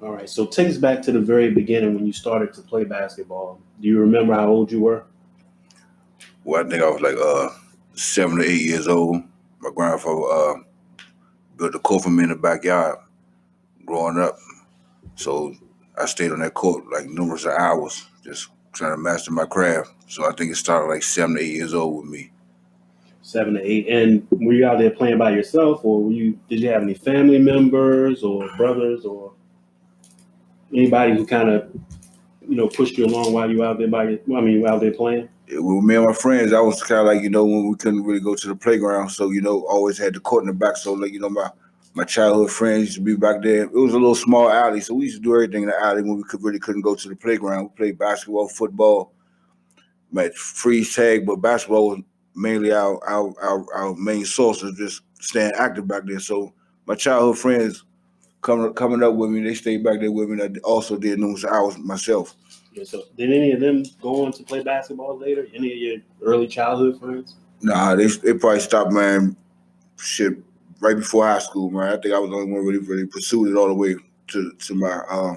All right. So take us back to the very beginning when you started to play basketball. Do you remember how old you were? Well, I think I was like 7 or 8 years old. My grandfather built a court for me in the backyard growing up. So I stayed on that court like numerous of hours, just trying to master my craft. So I think it started like 7 or 8 years old with me. 7 to 8. And were you out there playing by yourself, or did you have any family members or brothers or anybody who kind of pushed you along while you were out there out there playing? With me and my friends, I was kind of like, when we couldn't really go to the playground. So, always had the court in the back. So, like, my childhood friends used to be back there. It was a little small alley. So we used to do everything in the alley when we really couldn't go to the playground. We played basketball, football, met freeze tag, but basketball was mainly our main source of just staying active back there. So my childhood friends coming up with me, they stayed back there with me. And I also did numerous hours myself. Yeah, so did any of them go on to play basketball later? Any of your early childhood friends? Nah, they probably stopped, man. Shit, right before high school, man. I think I was the only one really pursued it all the way to my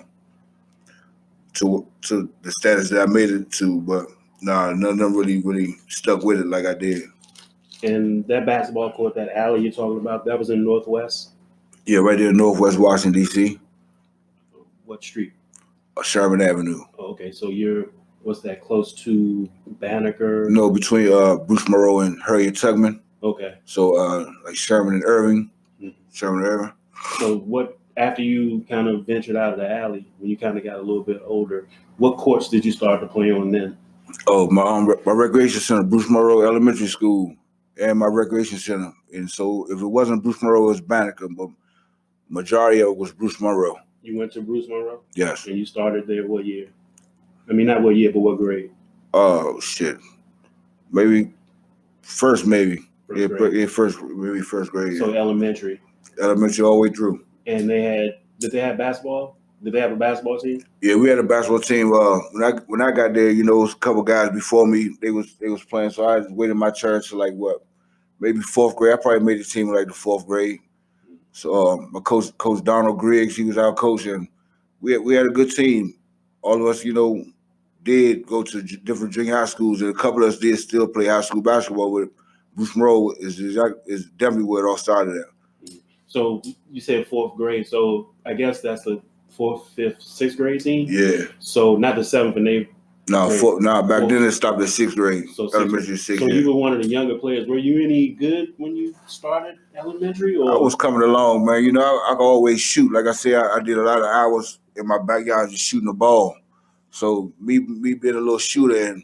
to the status that I made it to. But nah, none of them really stuck with it like I did. And that basketball court, that alley you're talking about, that was in Northwest? Yeah, right there in Northwest Washington, D.C. What street? Sherman Avenue. Oh, okay, so what's that, close to Banneker? No, between Bruce Monroe and Harriet Tubman. Okay. So like Sherman and Irving. Mm-hmm. Sherman and Irving. So after you kind of ventured out of the alley, when you kind of got a little bit older, what courts did you start to play on then? Oh, my recreation center, Bruce Monroe Elementary School, and my recreation center. And so if it wasn't Bruce Monroe, it was Banneker, but majority of it was Bruce Monroe. You went to Bruce Monroe? Yes. And you started there what year? I mean, not what year, but what grade? Oh, shit. Maybe first, maybe. First grade. First grade. So elementary. Elementary all the way through. And did they have basketball? Did they have a basketball team? Yeah, we had a basketball team. When I got there, it was a couple guys before me. They was playing, so I waited my turn to like maybe fourth grade. I probably made the team in like the fourth grade. So my coach Donald Griggs, he was our coach, and we had a good team. All of us, did go to different junior high schools, and a couple of us did still play high school basketball. With Bruce Monroe is definitely where it all started at. So you said fourth grade, so I guess that's the fourth, fifth, sixth grade team? Yeah. So not the seventh and eighth? Back then it stopped at sixth grade. So elementary sixth. So you were one of the younger players. Were you any good when you started elementary? Or? I was coming along, man. I could always shoot. Like I said, I did a lot of hours in my backyard just shooting the ball. So me being a little shooter, and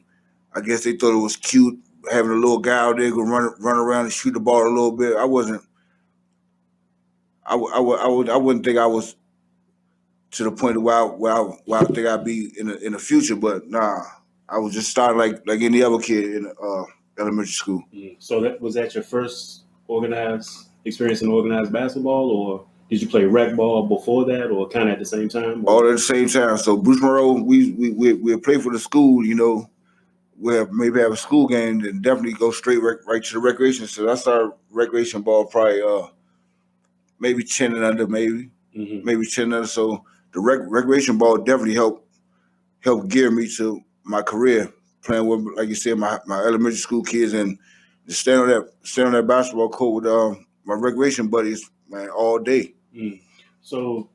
I guess they thought it was cute having a little guy out there go run around and shoot the ball a little bit. I wasn't. I wouldn't think I was to the point where I think I'd be in the future. But nah, I was just starting like any other kid in elementary school. So was that your first experience in organized basketball, or did you play rec ball before that, or kind of at the same time? All at the same time. So Bruce Monroe, we play for the school, where maybe have a school game, and definitely go straight right to the recreation. So I started recreation ball probably maybe 10 and under, maybe 10 and under. So the recreation ball definitely helped gear me to my career, playing with, like you said, my elementary school kids, and just stand on that basketball court with my recreation buddies, man, all day. So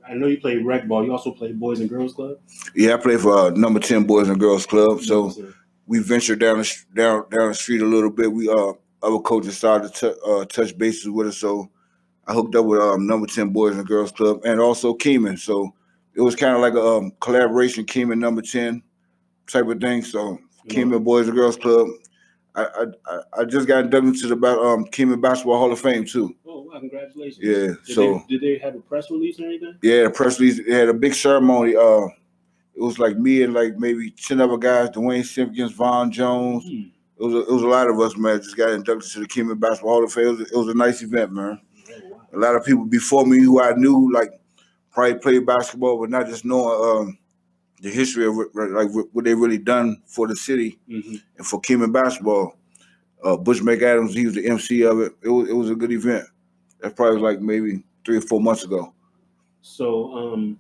I know you play rec ball. You also play Boys and Girls Club? Yeah, I play for number 10 Boys and Girls Club. So we ventured down the street a little bit. We other coaches started to touch bases with us. So I hooked up with number 10 Boys and Girls Club, and also Keeman. So it was kind of like a collaboration, Keeman number 10 type of thing. So Keeman Boys and Girls Club. I just got inducted into the Keeman Basketball Hall of Fame too. Oh, wow, congratulations. Yeah. Did they have a press release or anything? Yeah, the press release. They had a big ceremony. It was like me and like maybe 10 other guys, Dwayne Simpkins, Von Jones. It was a lot of us, man, just got inducted to the Keeman Basketball Hall of Fame. It was a nice event, man. Oh, wow. A lot of people before me who I knew like probably played basketball, but not just knowing the history of like what they really done for the city and for Keeman basketball. Butch McAdams, he was the MC of it. It was a good event. That probably was like maybe 3 or 4 months ago. So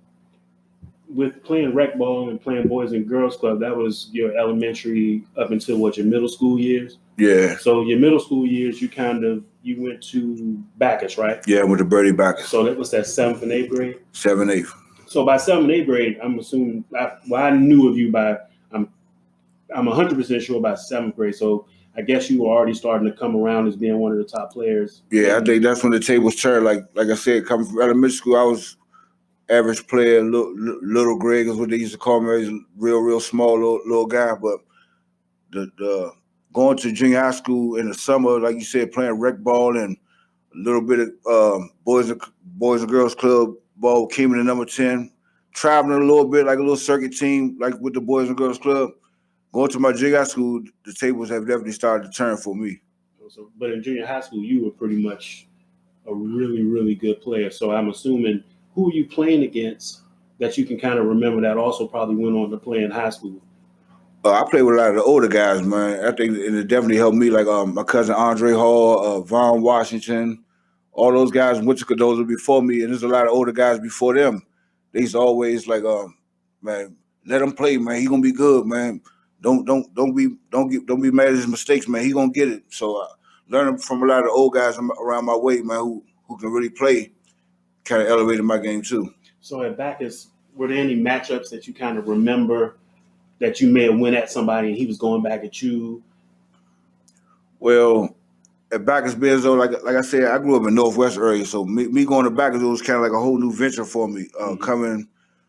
with playing rec ball and playing boys and girls club, that was your elementary up until what, your middle school years? Yeah. So your middle school years, you went to Bacchus, right? Yeah, with the Birdie Bacchus. So that was that 7th and 8th grade? 7th, 8th. So by 7th and 8th grade, I'm assuming, I knew of you by, I'm 100% sure by 7th grade. So I guess you were already starting to come around as being one of the top players. Yeah, I think that's when the tables turned. Like I said, coming from elementary school, I was average player, little Greg is what they used to call me. I was a real small little guy. But the going to junior high school in the summer, like you said, playing rec ball and a little bit of boys and girls club ball, came in the number 10, traveling a little bit, like a little circuit team, like with the boys and girls club. Going to my junior high school, the tables have definitely started to turn for me. So, but in junior high school, you were pretty much a really good player. So I'm assuming, who are you playing against that you can kind of remember that also probably went on to play in high school? I played with a lot of the older guys, man. I think it definitely helped me, like my cousin Andre Hall, Vaughn Washington, all those guys went to Cardozo before me, and there's a lot of older guys before them. They used to always like, man, let him play, man. He gonna be good, man. Don't be mad at his mistakes, man. He gonna get it. So learning from a lot of the old guys around my way, man, who can really play, kind of elevated my game too. So at Bacchus, were there any matchups that you kind of remember that you may have went at somebody and he was going back at you? Well, at Bacchus Benzo, like I said, I grew up in Northwest area, so me going to Bacchus, it was kind of like a whole new venture for me, coming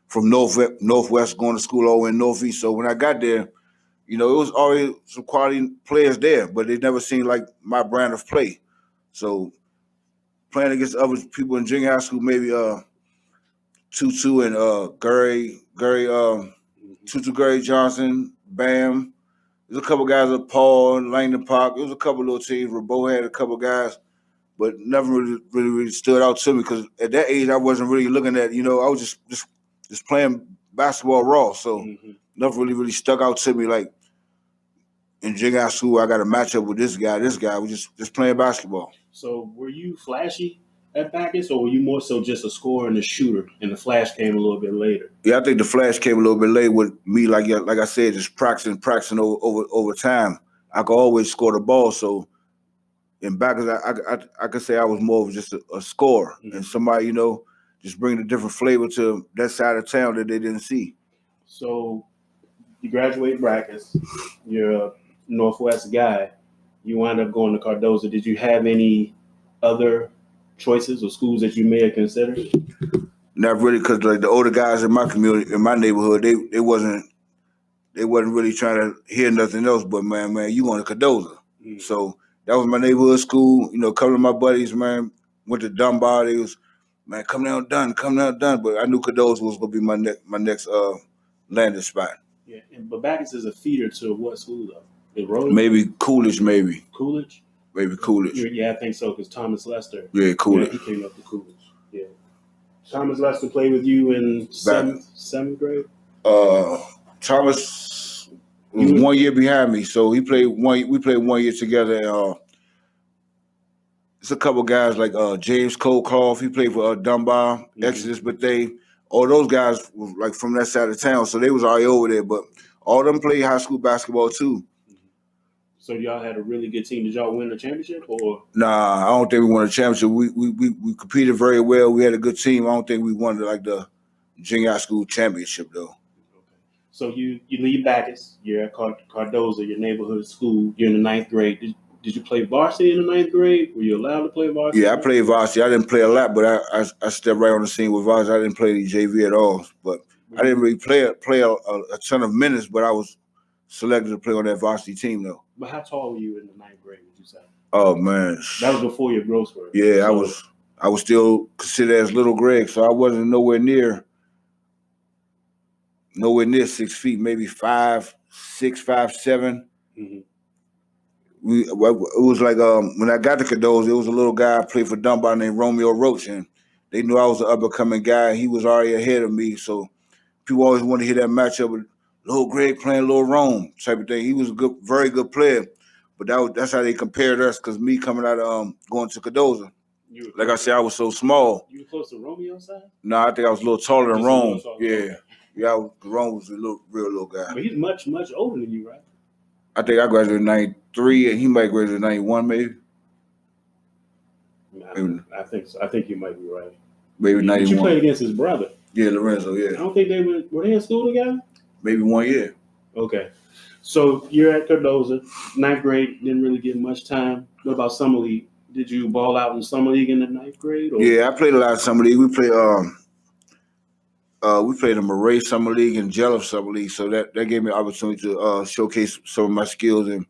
from Northwest, going to school all in Northeast. So when I got there, it was already some quality players there, but they never seemed like my brand of play. So playing against other people in junior high school, maybe Tutu and Gary Johnson, Bam. There's a couple guys at Paul, Langdon Park. There was a couple little teams. Rabo had a couple guys, but nothing really stood out to me because at that age I wasn't really looking at. I was just playing basketball raw, so nothing really stuck out to me. Like in junior high school, I got a matchup with this guy. This guy was just playing basketball. So were you flashy at Bacchus, or were you more so just a scorer and a shooter, and the flash came a little bit later? Yeah, I think the flash came a little bit late with me. Like I said, just practicing over time. I could always score the ball. So in Bacchus, I could say I was more of just a scorer and somebody, just bringing a different flavor to that side of town that they didn't see. So you graduate Bacchus, you're a Northwest guy. You wind up going to Cardozo. Did you have any other choices or schools that you may have considered? Not really, because like the older guys in my community, in my neighborhood, they wasn't really trying to hear nothing else but man, you going to Cardozo. So that was my neighborhood school. A couple of my buddies, man, went to Dunbar. They was, man, come down Dunn. But I knew Cardozo was gonna be my next landing spot. Yeah, but Bacchus is a feeder to what school though? The Rhodes? Maybe Coolidge, maybe. Coolidge? Maybe Coolidge. Yeah, I think so, because Thomas Lester. Yeah, Coolidge. Yeah, he came up to Coolidge. Yeah. Thomas Lester played with you in seventh grade? Thomas was 1 year behind me, so we played 1 year together. It's a couple guys like James Colclough, he played for Dunbar, Exodus, but all those guys were like from that side of town, so they was already over there, but all of them played high school basketball too. So y'all had a really good team. Did y'all win the championship or? Nah, I don't think we won a championship. We competed very well. We had a good team. I don't think we won the junior high school championship though. Okay. So you leave Bacchus. You're at Cardozo, your neighborhood school. You're in the 9th grade. Did you play varsity in the 9th grade? Were you allowed to play varsity? Yeah, I played varsity. I didn't play a lot, but I stepped right on the scene with varsity. I didn't play the JV at all, but I didn't really play a ton of minutes. But I was selected to play on that varsity team though. But how tall were you in the 9th grade, would you say? Oh man, that was before your growth spurt. Yeah, so, I was still considered as little Greg, so I wasn't nowhere near 6 feet, maybe 5'6", 5'7". It was like when I got to Cardozo, there was a little guy I played for Dunbar named Romeo Roach, and they knew I was an up-and-coming guy. He was already ahead of me, so people always wanted to hear that matchup with Lil Greg playing Lil Rome type of thing. He was a very good player, but that's how they compared us. Because me coming out of going to Cardozo, like I said, I was so small. You were close to Romeo's size? No, I think I was a little taller than Rome. Yeah, Yeah, Ron was a real little guy. But he's much older than you, right? I think I graduated in 93 and he might graduate in 91 maybe. I think so. I think you might be right. Maybe 91. But you played against his brother. Yeah, Lorenzo, I yeah. don't think were they in school together? Maybe 1 year. Okay. So you're at Cardozo, 9th grade, didn't really get much time. What about summer league? Did you ball out in summer league in the 9th grade? Or? Yeah, I played a lot of summer league. We played the Murray Summer League and Jello Summer League, so that gave me an opportunity to showcase some of my skills and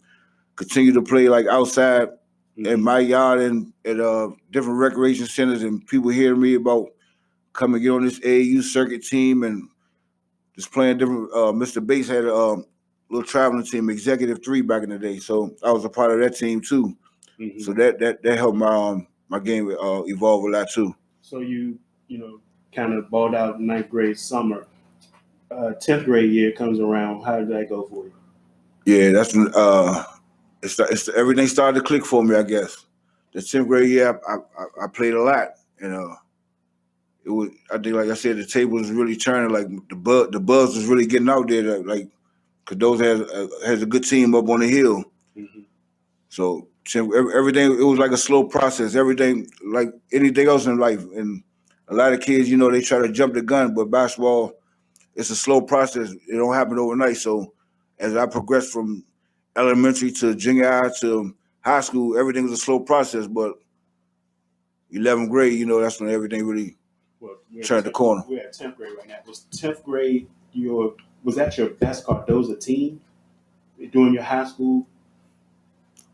continue to play like outside in my yard and at different recreation centers, and people hearing me about coming get on this AAU circuit team and just playing different. Mr. Bates had a little traveling team, Executive 3 back in the day, so I was a part of that team too. Mm-hmm. So that helped my game evolve a lot too. So you kind of balled out in 9th grade summer. 10th grade year comes around. How did that go for you? Yeah, that's when everything started to click for me, I guess. The 10th grade year, I played a lot, and it was. I think, like I said, the table was really turning. Like the buzz was really getting out there. Like Cardozo has a good team up on the hill. Mm-hmm. So everything, it was like a slow process. Everything, like anything else in life, and a lot of kids, they try to jump the gun, but basketball, it's a slow process. It don't happen overnight. So as I progressed from elementary to junior high to high school, everything was a slow process. But 11th grade, that's when everything really turned the corner. We're at 10th grade right now. Was 10th grade was that your best Cardozo team during your high school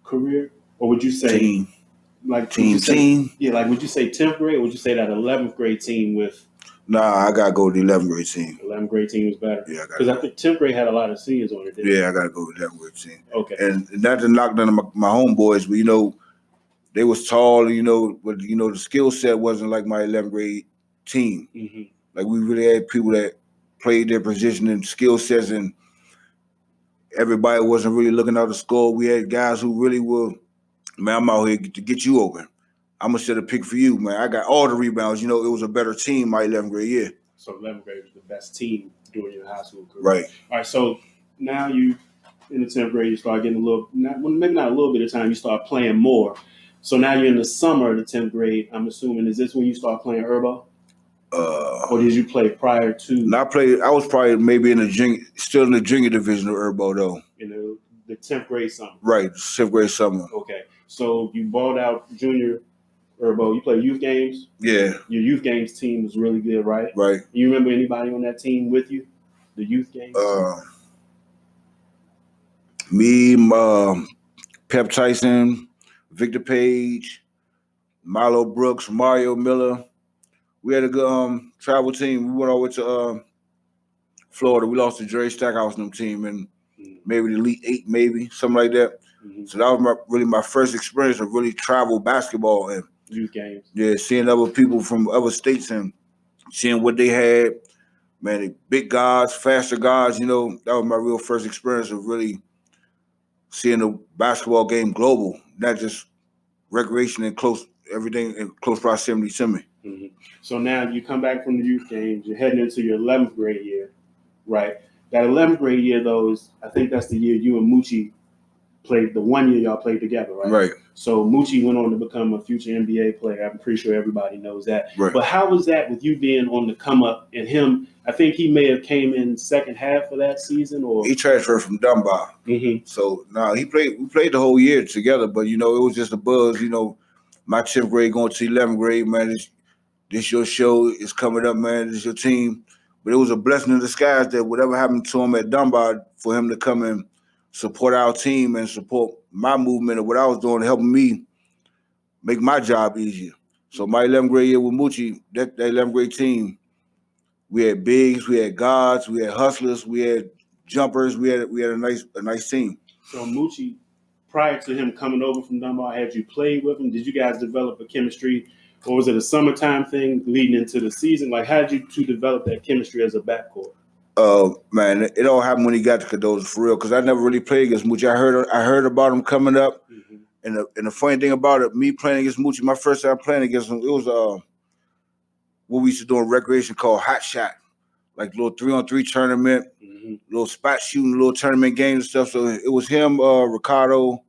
career? Or would you say team? Like team. Yeah, like would you say 10th grade or would you say that 11th grade team with Nah, I gotta go with the 11th grade team. 11th grade team was better. Yeah, because I think 10th grade had a lot of seniors on it. Yeah, I gotta go with 11th grade team. Okay. And not to knock down my homeboys, but they was tall, but the skill set wasn't like my 11th grade team. Mm-hmm. Like we really had people that played their position and skill sets, and everybody wasn't really looking out the score. We had guys who really were, man, I'm out here to get you open. I'm going to set a pick for you, man. I got all the rebounds. It was a better team my 11th grade year. So 11th grade was the best team during your high school career. Right. All right, so now you, in the 10th grade, you start getting maybe not a little bit of time, you start playing more. So now you're in the summer of the 10th grade, I'm assuming. Is this when you start playing Herbo? Or did you play prior to? I was probably maybe still in the junior division of Herbo, though. In the 10th grade summer. Right, 10th grade summer. Okay. So you balled out junior Herbo. You played youth games? Yeah. Your youth games team was really good, right? Right. You remember anybody on that team with you? The youth games? Me, Pep Tyson, Victor Page, Milo Brooks, Mario Miller. We had a good travel team. We went over to Florida. We lost to Jerry Stackhouse and them team, and maybe the Elite 8, maybe something like that. Mm-hmm. So that was really my first experience of really travel basketball and youth games. Yeah, seeing other people from other states and seeing what they had. Man, the big guards, faster guards. That was my real first experience of really seeing the basketball game global, not just recreation and everything in close proximity to me. Mm-hmm. So now you come back from the youth games, you're heading into your 11th grade year, right? That 11th grade year, though, I think that's the year you and Moochie played, the 1 year y'all played together, right? Right. So Moochie went on to become a future NBA player. I'm pretty sure everybody knows that. Right. But how was that with you being on the come up and him? I think he may have came in second half of that season, or he transferred from Dunbar. Mm-hmm. So we played the whole year together, but it was just a buzz. My 10th grade going to 11th grade, man. This your show is coming up, man. This your team. But it was a blessing in disguise that whatever happened to him at Dunbar, for him to come and support our team and support my movement of what I was doing, helping me make my job easier. So my 11th grade year with Moochie, that 11th grade team, we had bigs, we had guards, we had hustlers, we had jumpers, we had a nice team. So Moochie, prior to him coming over from Dunbar, had you played with him? Did you guys develop a chemistry? Or was it a summertime thing leading into the season? Like, how did you two develop that chemistry as a backcourt? Man, it all happened when he got to Cardozo for real. Because I never really played against Moochie. I heard about him coming up, mm-hmm. and the funny thing about it, me playing against Moochie, my first time playing against him, it was what we used to do in recreation called hot shot. like little 3-on-3 tournament, Mm-hmm. little spot shooting, little tournament games and stuff. So it was him, Ricardo,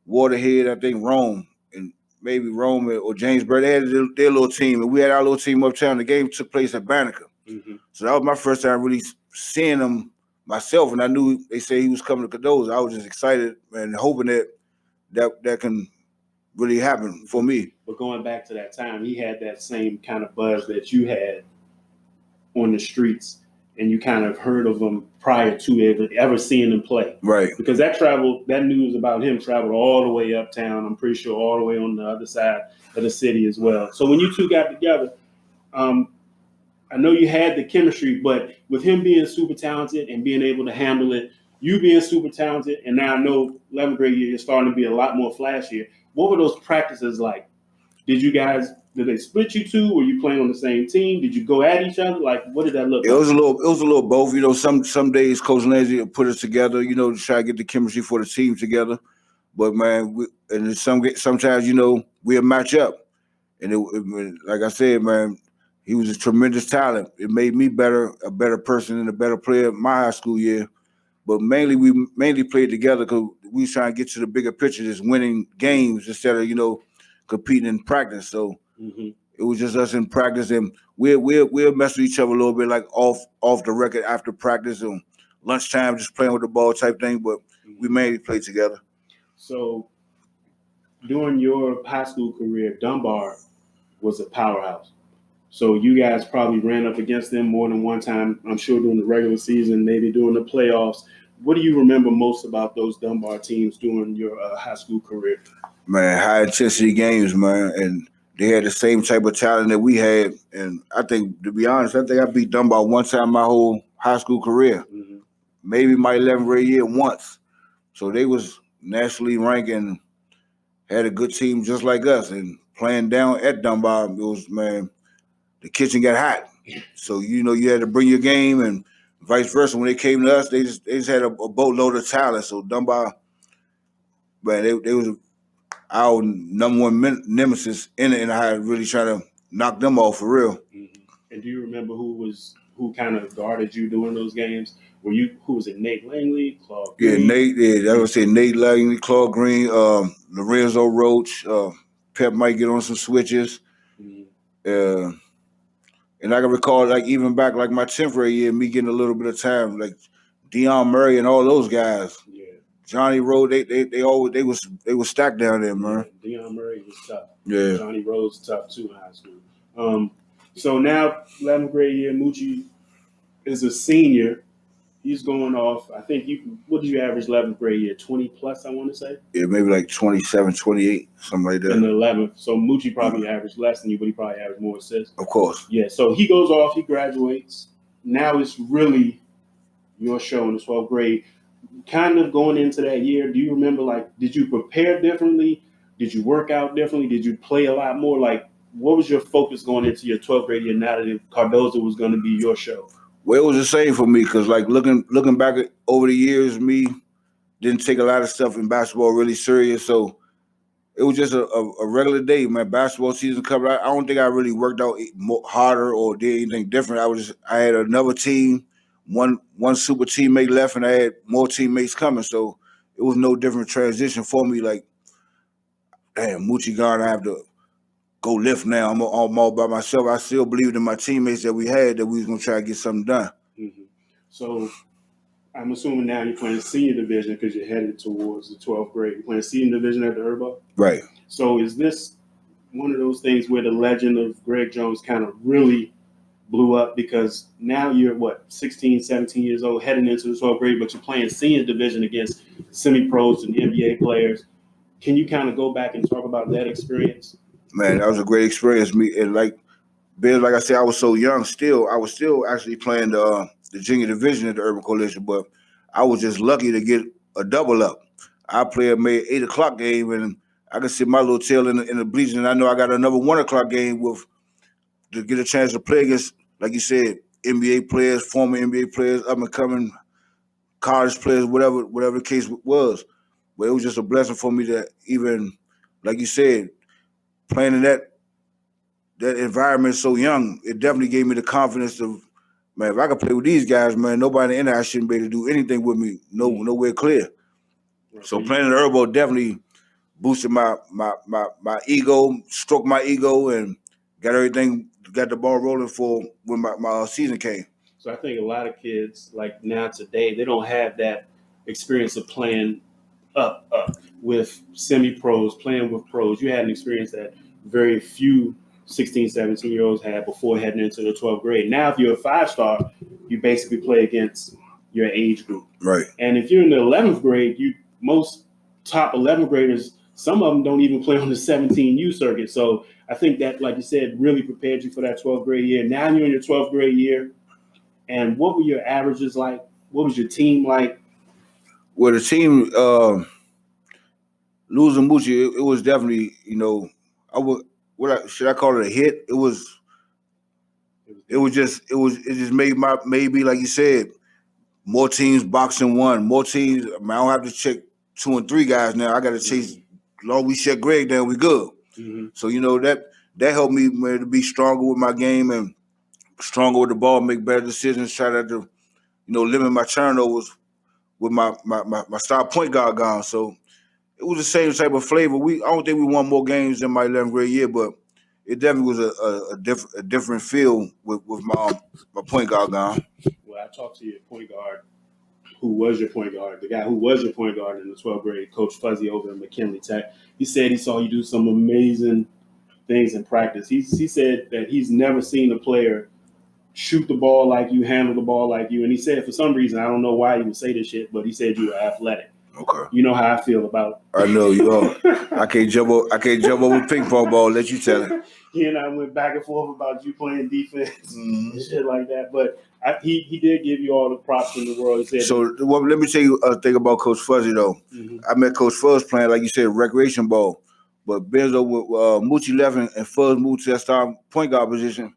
Waterhead, I think Rome, and maybe Rome or James Bird. They had their little team, and we had our little team uptown. The game took place at Banneker. Mm-hmm. So that was my first time really seeing him myself, and I knew they said he was coming to Cadoza. I was just excited and hoping that can really happen for me. But going back to that time, he had that same kind of buzz that you had on the streets, and you kind of heard of him prior to ever seeing him play. Right. Because that news about him traveled all the way uptown. I'm pretty sure all the way on the other side of the city as well. So when you two got together, I know you had the chemistry, but with him being super talented and being able to handle it, you being super talented, and now I know 11th grade year, you're starting to be a lot more flashier. What were those practices like? Did they split you two? Were you playing on the same team? Did you go at each other? Like, what did that look like? It was a little both. You know, some days Coach Lindsay would put us together, you know, to try to get the chemistry for the team together. But man, sometimes, you know, we'll match up. And like I said, man, he was a tremendous talent. It made me a better person and a better player in my high school year. But we played together because we was trying to get to the bigger picture, just winning games instead of, you know, competing in practice. So it was just us in practice, and we'll mess with each other a little bit, like off the record after practice and lunchtime, just playing with the ball type thing. But we mainly played together. So during your high school career, Dunbar was a powerhouse. So you guys probably ran up against them more than one time, I'm sure during the regular season, maybe during the playoffs. What do you remember most about those Dunbar teams during your high school career? Man, high intensity games, man, and they had the same type of talent that we had. And I think, to be honest, I beat Dunbar one time my whole high school career, maybe my 11th grade year once. So they was nationally ranked and had a good team just like us. And playing down at Dunbar, it was, man, the kitchen got hot. So, you know, you had to bring your game, and vice versa. When they came to us, they just had a boatload of talent. So Dunbar, man, they was our number one nemesis in it, and I really try to knock them off for real. And do you remember who kind of guarded you during those games? Who was it? Nate Langley, Claude Green? Yeah, Nate. Yeah, I would say Nate Langley, Claude Green, Lorenzo Roach. Pep might get on some switches. And I can recall, like, even back like my 10th grade year, me getting a little bit of time, like Deion Murray and all those guys. Yeah. Johnny Rose, they was stacked down there, man. Yeah, Deion Murray was tough. Yeah. Johnny Rose was tough too in high school. So now 11th grade year, Moochie is a senior. He's going off. I think what did you average 11th grade year? 20 plus, I want to say. Yeah, maybe like 27, 28, something like that. In the 11th. So Moochie probably averaged less than you, but he probably averaged more assists. Of course. Yeah. So he goes off. He graduates. Now it's really your show in the 12th grade. Kind of going into that year, do you remember, like, did you prepare differently? Did you work out differently? Did you play a lot more? Like, what was your focus going into your 12th grade year now that Cardozo was going to be your show? Well, it was the same for me because, like, looking back over the years, me didn't take a lot of stuff in basketball really serious. So it was just a regular day. My basketball season covered. I don't think I really worked out harder or did anything different. I had another team, one super teammate left, and I had more teammates coming. So it was no different transition for me. Like, damn, Moochie gone, I have to go lift now. I'm all by myself. I still believed in my teammates that we had, that we was going to try to get something done. So I'm assuming now you're playing senior division because you're headed towards the 12th grade. You're playing senior division at the Urbo? Right. So is this one of those things where the legend of Greg Jones kind of really blew up because now you're, 16, 17 years old, heading into the 12th grade, but you're playing senior division against semi-pros and NBA players. Can you kind of go back and talk about that experience? Man, that was a great experience. Like I said, I was so young still. I was still actually playing the junior division at the Urban Coalition, but I was just lucky to get a double up. I played maybe 8 o'clock game, and I could see my little tail in the bleachers, and I know I got another 1 o'clock game to get a chance to play against, like you said, NBA players, former NBA players, up and coming college players, whatever the case was. But it was just a blessing for me to even, like you said, playing in that environment so young. It definitely gave me the confidence to man, if I could play with these guys, man, nobody in there shouldn't be able to do anything with me. Nowhere clear. Right. So playing in the Herbo definitely boosted my ego, stroked my ego, and got the ball rolling for when my season came. So I think a lot of kids like now today, they don't have that experience of playing up with semi-pros, playing with pros. You had an experience that very few 16, 17-year-olds had before heading into the 12th grade. Now, if you're a 5-star, you basically play against your age group. Right. And if you're in the 11th grade, most top 11th graders, some of them don't even play on the 17U circuit. So I think that, like you said, really prepared you for that 12th grade year. Now you're in your 12th grade year. And what were your averages like? What was your team like? Well, the team losing Moochie, it was definitely, should I call it a hit? It just made maybe like you said, more teams boxing one, more teams. I don't have to check 2 and 3 guys now. I got to chase. As long as we check Greg, then we good. Mm-hmm. So that helped me to be stronger with my game and stronger with the ball, make better decisions, try to limit my turnovers with my star point guard gone. So it was the same type of flavor. I don't think we won more games than my 11th grade year, but it definitely was a different feel with my point guard gone. Well, I talked to your point guard, who was your point guard, the guy who was your point guard in the 12th grade, Coach Fuzzy over at McKinley Tech. He said he saw you do some amazing things in practice. He said that he's never seen a player shoot the ball like you, handle the ball like you. And he said, for some reason, I don't know why he would say this shit, but he said you were athletic. Okay. You know how I feel about it. I know, I can't jump over ping pong ball, let you tell it. He and I went back and forth about you playing defense and shit like that. But he did give you all the props in the world. He said, so let me tell you a thing about Coach Fuzzy, though. Mm-hmm. I met Coach Fuzz playing, like you said, recreation ball. But Benzo with Moochie left and Fuzz moved to that star point guard position.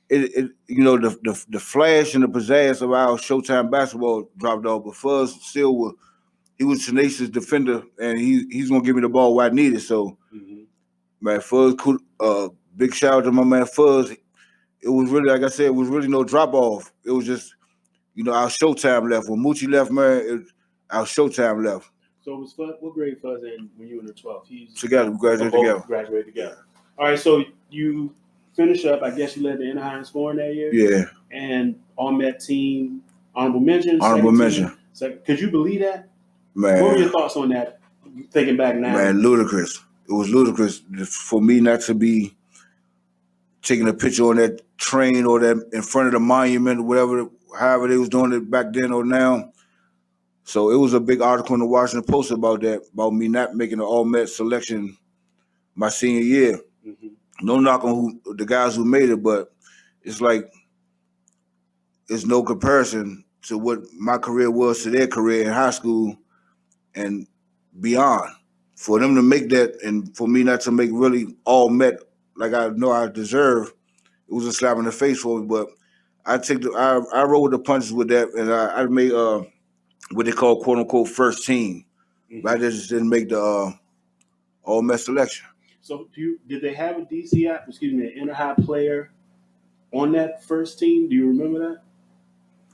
The flash and the pizzazz of our Showtime basketball dropped off, but Fuzz still he was a tenacious defender, and he's gonna give me the ball where I need it. So, man, Fuzz, big shout out to my man Fuzz. It was really, like I said, it was really no drop off. It was just, our Showtime left. When Moochie left, man, our Showtime left. So it was Fuzz. What grade Fuzz in when you were in the 12th? We graduated together. Graduated together. All right, so you finish up. I guess you led the Anaheim scoring that year. Yeah. And on that team, honorable mention. Honorable mention. Could you believe that? Man. What were your thoughts on that? Thinking back now. Man, ludicrous. It was ludicrous for me not to be taking a picture on that train or that in front of the monument or however they was doing it back then or now. So it was a big article in the Washington Post about that, about me not making the All-Met selection my senior year. Mm-hmm. No knock on the guys who made it, but it's like it's no comparison to what my career was to their career in high school and beyond. For them to make that and for me not to make really All-Met like I know I deserve, it was a slap in the face for me. But I rolled the punches with that, and I made what they call "quote unquote" first team. Mm-hmm. But I just didn't make the All-Met selection. So did they have an inner high player on that first team? Do you remember that?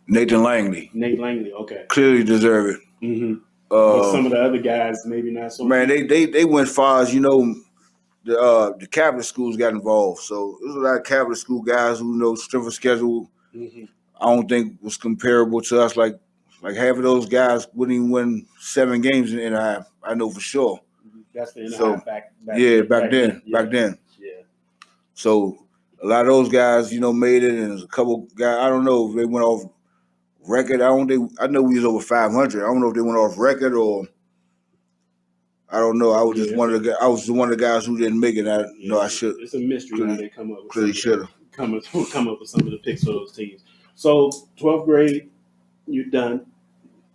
Nathan Langley. Nate Langley, okay. Clearly deserve it. Mm-hmm. But some of the other guys, maybe not so much. Man, they went far as, the Catholic schools got involved. So there's a lot of Catholic school guys who strength of schedule. Mm-hmm. I don't think was comparable to us. Like half of those guys wouldn't even win 7 games in Anaheim. I know for sure. That's the Anaheim back then. Yeah. So a lot of those guys, made it, and there's a couple guys. I don't know if they went off record. I know we was over 500. I don't know if they went off record or. I don't know. I was just one of the guys who didn't make it. I should. It's a mystery how they come up with. Clearly should have come up with some of the picks for those teams. So 12th grade, you're done.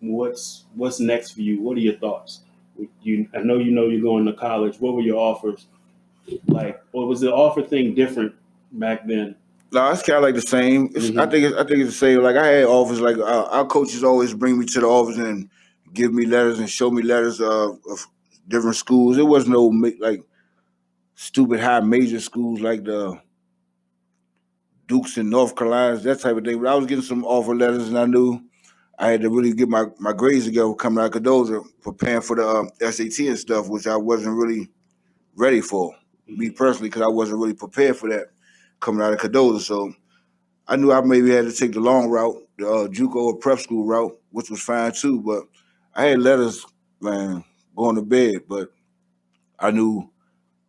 What's next for you? What are your thoughts? I know you're going to college. What were your offers like? Or was the offer thing different back then? No, it's kind of like the same. I think it's the same. Like I had offers. Like our coaches always bring me to the office and give me letters and show me letters of different schools. It wasn't no like stupid high major schools like the Dukes in North Carolina, that type of thing. But I was getting some offer letters, and I knew I had to really get my grades together coming out of Cadoza, preparing for the SAT and stuff, which I wasn't really ready for, me personally, because I wasn't really prepared for that coming out of Cadoza. So I knew I maybe had to take the long route, the JUCO or prep school route, which was fine too. But I had letters, man, going to bed. But I knew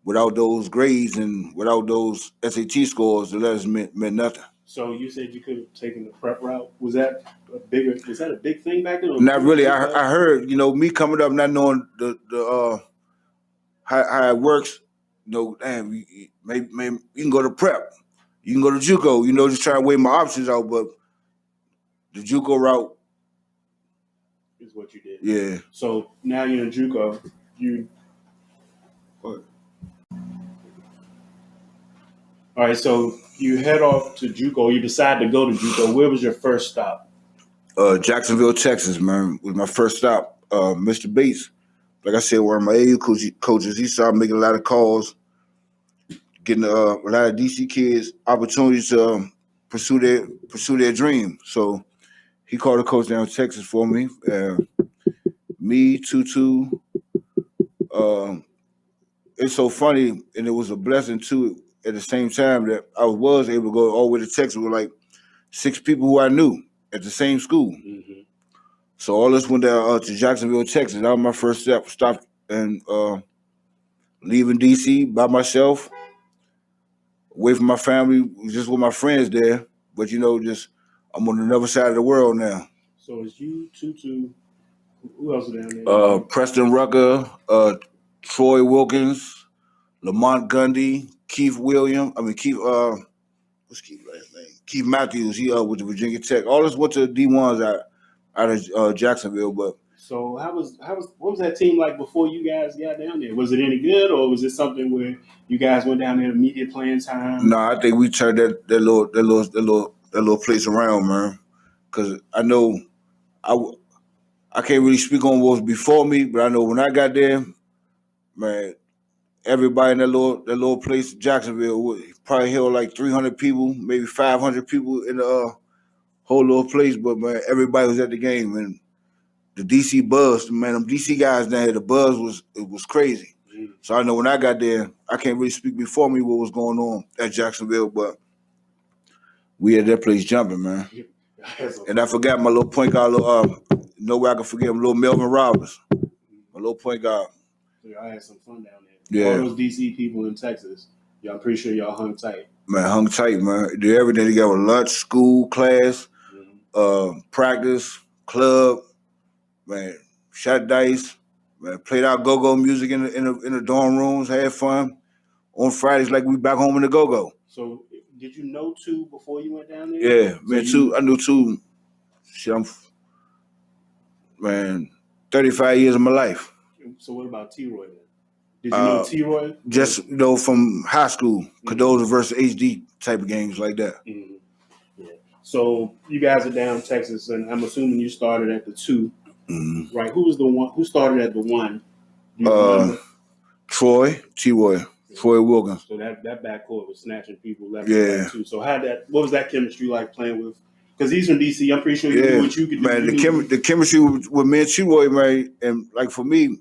without those grades and without those SAT scores, the letters meant nothing. So you said you could have taken the prep route. Was that a big thing back then? Not really. I heard, me coming up not knowing the how it works. Damn, maybe you can go to prep, you can go to JUCO. Just trying to weigh my options out. But the JUCO route is what you did. Yeah. So now you're in JUCO. All right, so you head off to JUCO. You decide to go to JUCO. Where was your first stop? Jacksonville, Texas, man, was my first stop. Mr. Bates, like I said, one of my AU coaches, he started making a lot of calls, getting a lot of DC kids opportunities to pursue their dream. So he called a coach down in Texas for me. Me, Tutu. It's so funny, and it was a blessing too. At the same time that I was able to go all the way to Texas with like 6 people who I knew at the same school. Mm-hmm. So all this went down to Jacksonville, Texas. That was my first stop, and leaving DC by myself, away from my family, just with my friends there. But I'm on another side of the world now. So it's you, Tutu. Who else is down there? Preston Rucker, Troy Wilkins, Lamont Gundy, Keith Williams. What's Keith's last name? Keith Matthews. He with the Virginia Tech. All this went to D1s out of Jacksonville. But so what was that team like before you guys got down there? Was it any good, or was it something where you guys went down there immediate playing time? No, I think we turned that little place around, man. Because I know I can't really speak on what was before me, but I know when I got there, man, everybody in that little place, Jacksonville, probably held like 300 people, maybe 500 people in the whole little place. But man, everybody was at the game, and the DC buzz, man, them DC guys down here, the buzz was crazy. Mm-hmm. So I know when I got there, I can't really speak before me what was going on at Jacksonville, but we had that place jumping, man. And I forgot my little point guard, no way I can forget him, little Melvin Roberts, my little point guard. I had some fun down there. Yeah. All those DC people in Texas, I'm pretty sure y'all hung tight. Man, hung tight, man. Did everything together: lunch, school, class, practice, club. Man, shot dice. Man, played out go-go music in the dorm rooms. Had fun. On Fridays, like we back home in the go-go. So, did you know Tu before you went down there? Yeah, man. I knew Tu. I'm 35 years of my life. So what about T-Roy then? Did you know T-Roy? Just from high school, Cadoza versus HD type of games like that. Mm-hmm. Yeah. So you guys are down in Texas, and I'm assuming you started at the 2, right? Who was the one? Who started at the 1? Troy, T-Roy, Troy Wilkins. So that backcourt was snatching people left and right too. So what was that chemistry like playing with? Because he's from DC, I'm pretty sure you knew what you could do. Man, the chemistry with me and T-Roy, man, and like for me,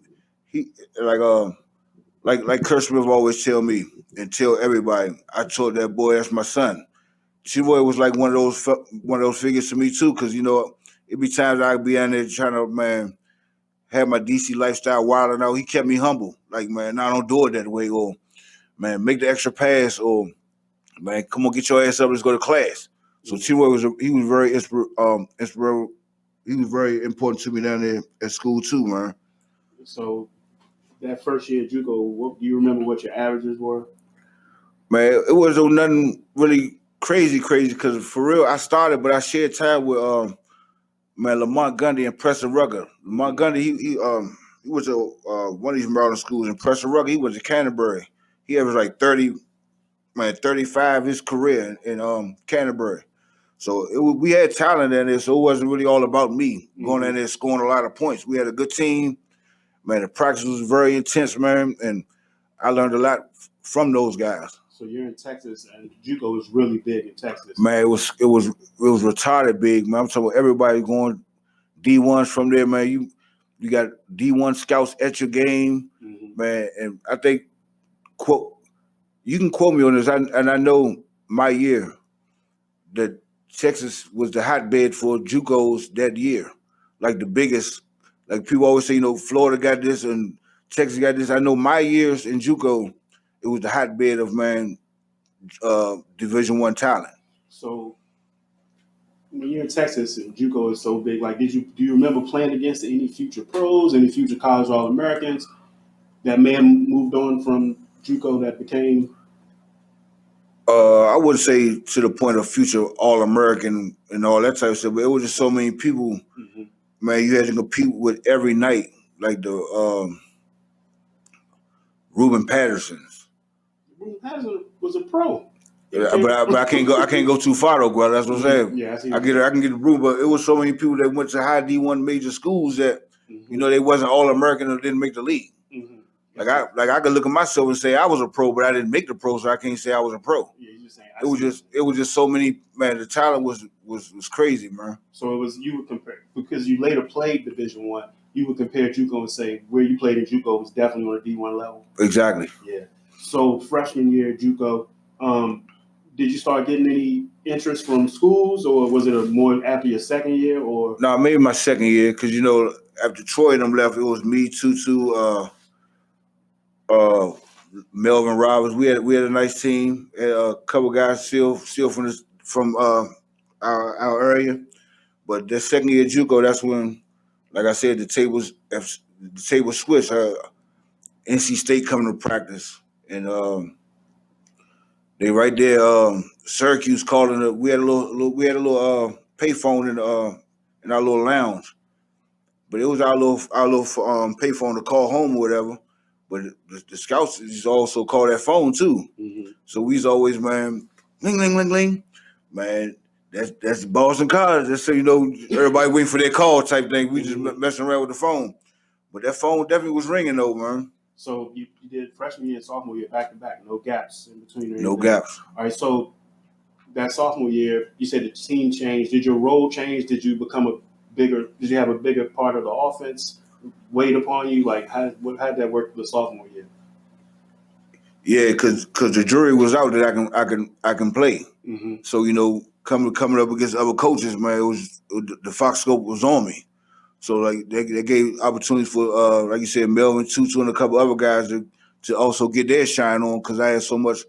he like Kurt Smith always tell me and tell everybody, I told that boy that's my son. T-Roy was like one of those figures to me too, because it be times I'd be out there trying to have my DC lifestyle wilding out. He kept me humble, like man, I don't do it that way, or man, make the extra pass, or man, come on, get your ass up, let's go to class. So T-Roy was very he was very important to me down there at school too, man. So that first year at JUCO, do you remember what your averages were? Man, it wasn't nothing really crazy because for real, I started, but I shared time with Lamont Gundy and Preston Rucker. Lamont Gundy, he was at one of these Maryland schools, and Preston Rucker, he was at Canterbury. He averaged like 35 his career in Canterbury. So we had talent in there, so it wasn't really all about me going in there scoring a lot of points. We had a good team. Man, the practice was very intense, man, and I learned a lot from those guys. So you're in Texas, and JUCO is really big in Texas. Man, it was retarded big, man. I'm talking about everybody going D1s from there, man. You got D1 scouts at your game, man. And I think you can quote me on this, and I know my year that Texas was the hotbed for JUCOs that year, like the biggest. Like people always say, Florida got this and Texas got this. I know my years in JUCO, it was the hotbed of Division I talent. So when you're in Texas and JUCO is so big, like do you remember playing against any future pros, any future college All-Americans that may have moved on from JUCO that became? I wouldn't say to the point of future All-American and all that type of stuff, but it was just so many people. Man, you had to compete with every night, like the Ruben Pattersons. Ruben Patterson was a pro. Yeah, but I can't go. I can't go too far though, bro. That's what I'm saying. Yeah, I can get the Ruben, but it was so many people that went to high D1 major schools that they wasn't All-American or didn't make the league. Like I could look at myself and say I was a pro, but I didn't make the pro, so I can't say I was a pro. Yeah, you just saying. It was just so many, man. The talent was crazy, man. So it was, you would compare, because you later played Division I. You would compare JUCO and say where you played in JUCO was definitely on a D1 level. Exactly. Yeah. So freshman year at JUCO, did you start getting any interest from schools, or was it more after your second year? Or no, maybe my second year, because after Troy and them left, it was me, Tutu, Melvin Roberts. We had a nice team. A couple guys still from our area. But that second year at JUCO, that's when, like I said, the table switched. NC State coming to practice, and they right there. Syracuse calling it. We had a little payphone in our little lounge, but it was our little payphone to call home or whatever. But the scouts just also call that phone too. So we's always, man, ling ling ling ling, man. That's Boston College. That's so everybody waiting for their call type thing. We just messing around with the phone, but that phone definitely was ringing though, man. So you did freshman year and sophomore year back to back, no gaps in between. No gaps. All right. So that sophomore year, you said the team changed. Did your role change? Did you Did you have a bigger part of the offense weighed upon you? Like how did that work for the sophomore year? Yeah, because the jury was out that I can play. So coming up against other coaches, man, it was the Fox scope was on me. So like they gave opportunities for like you said, Melvin, Tutu, and a couple other guys to also get their shine on, because I had so much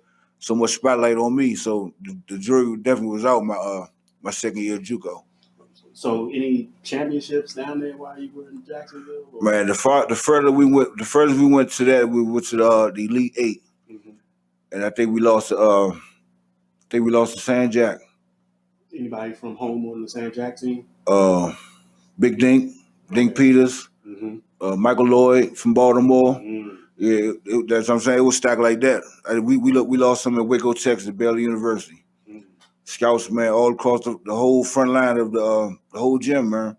spotlight on me. So the jury definitely was out my second year at JUCO. So any championships down there while you were in Jacksonville? Or? Man, the furthest we went to that, we went to the Elite Eight, and I think we lost to San Jack. Anybody from home on the San Jack team? Big Dink Peters, Michael Lloyd from Baltimore. Yeah, that's what I'm saying. It was stacked like that. We lost some at Waco, Texas, Baylor University. Scouts, man, all across the whole front line of the whole gym, man.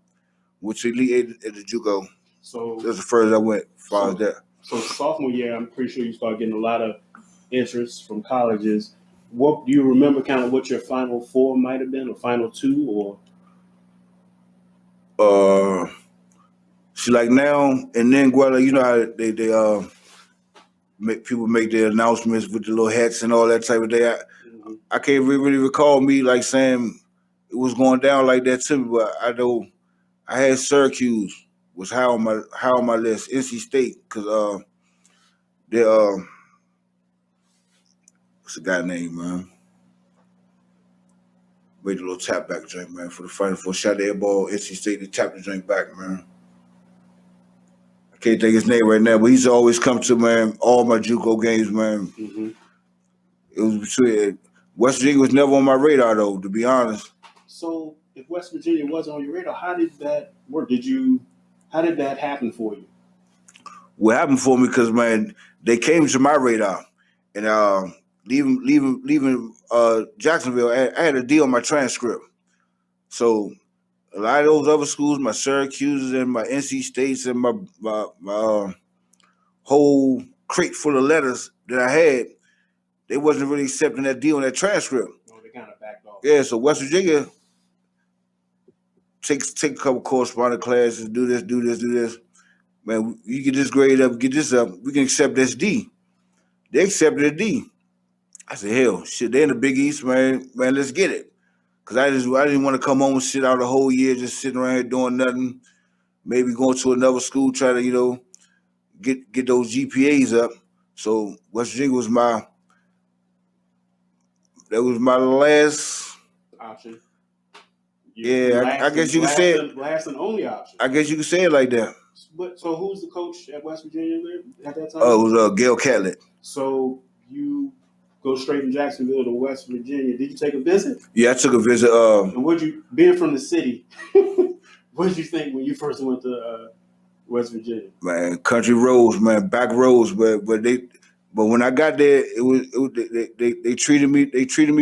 Which Elite Eight at the JUCO. So that's the furthest I went as far as that. So sophomore year, I'm pretty sure you started getting a lot of interest from colleges. What do you remember? Kind of what your Final Four might have been, or Final Two, or? See, like now and then, Guella, you know how they people make their announcements with the little hats and all that type of thing. I can't really recall me like saying it was going down like that to me, but I know I had Syracuse was high on my list. NC State, because they what's the guy name, man? Made a little tap back drink, man, for the Final Four. Shot the air ball, NC State, they tapped the drink back, man. I can't think his name right now, but he's always come to, man, all my JUCO games, man. It was between West Virginia was never on my radar though, to be honest. So if West Virginia wasn't on your radar, how did that work? How did that happen for you? What happened for me, because, man, they came to my radar, and leaving Jacksonville, I had a D on my transcript. So a lot of those other schools, my Syracuses and my NC States and my whole crate full of letters that I had, they wasn't really accepting that deal on that transcript. Oh, they kind of backed off. Yeah, so West Virginia take a couple correspondence classes, do this. Man, you get this grade up, get this up, we can accept this D. They accepted a D. I said, hell, shit, they in the Big East, man, let's get it. Cause I didn't want to come home and sit out a whole year just sitting around here doing nothing. Maybe going to another school, try to, get those GPAs up. So West Virginia was my last option. I guess you could say it. Last and only option. I guess you could say it like that. But so who's the coach at West Virginia at that time? Oh, it was Gail Catlett. So you go straight from Jacksonville to West Virginia. Did you take a visit? Yeah, I took a visit. And being from the city, what did you think when you first went to West Virginia? Man, country roads, man, back roads, but when I got there, they treated me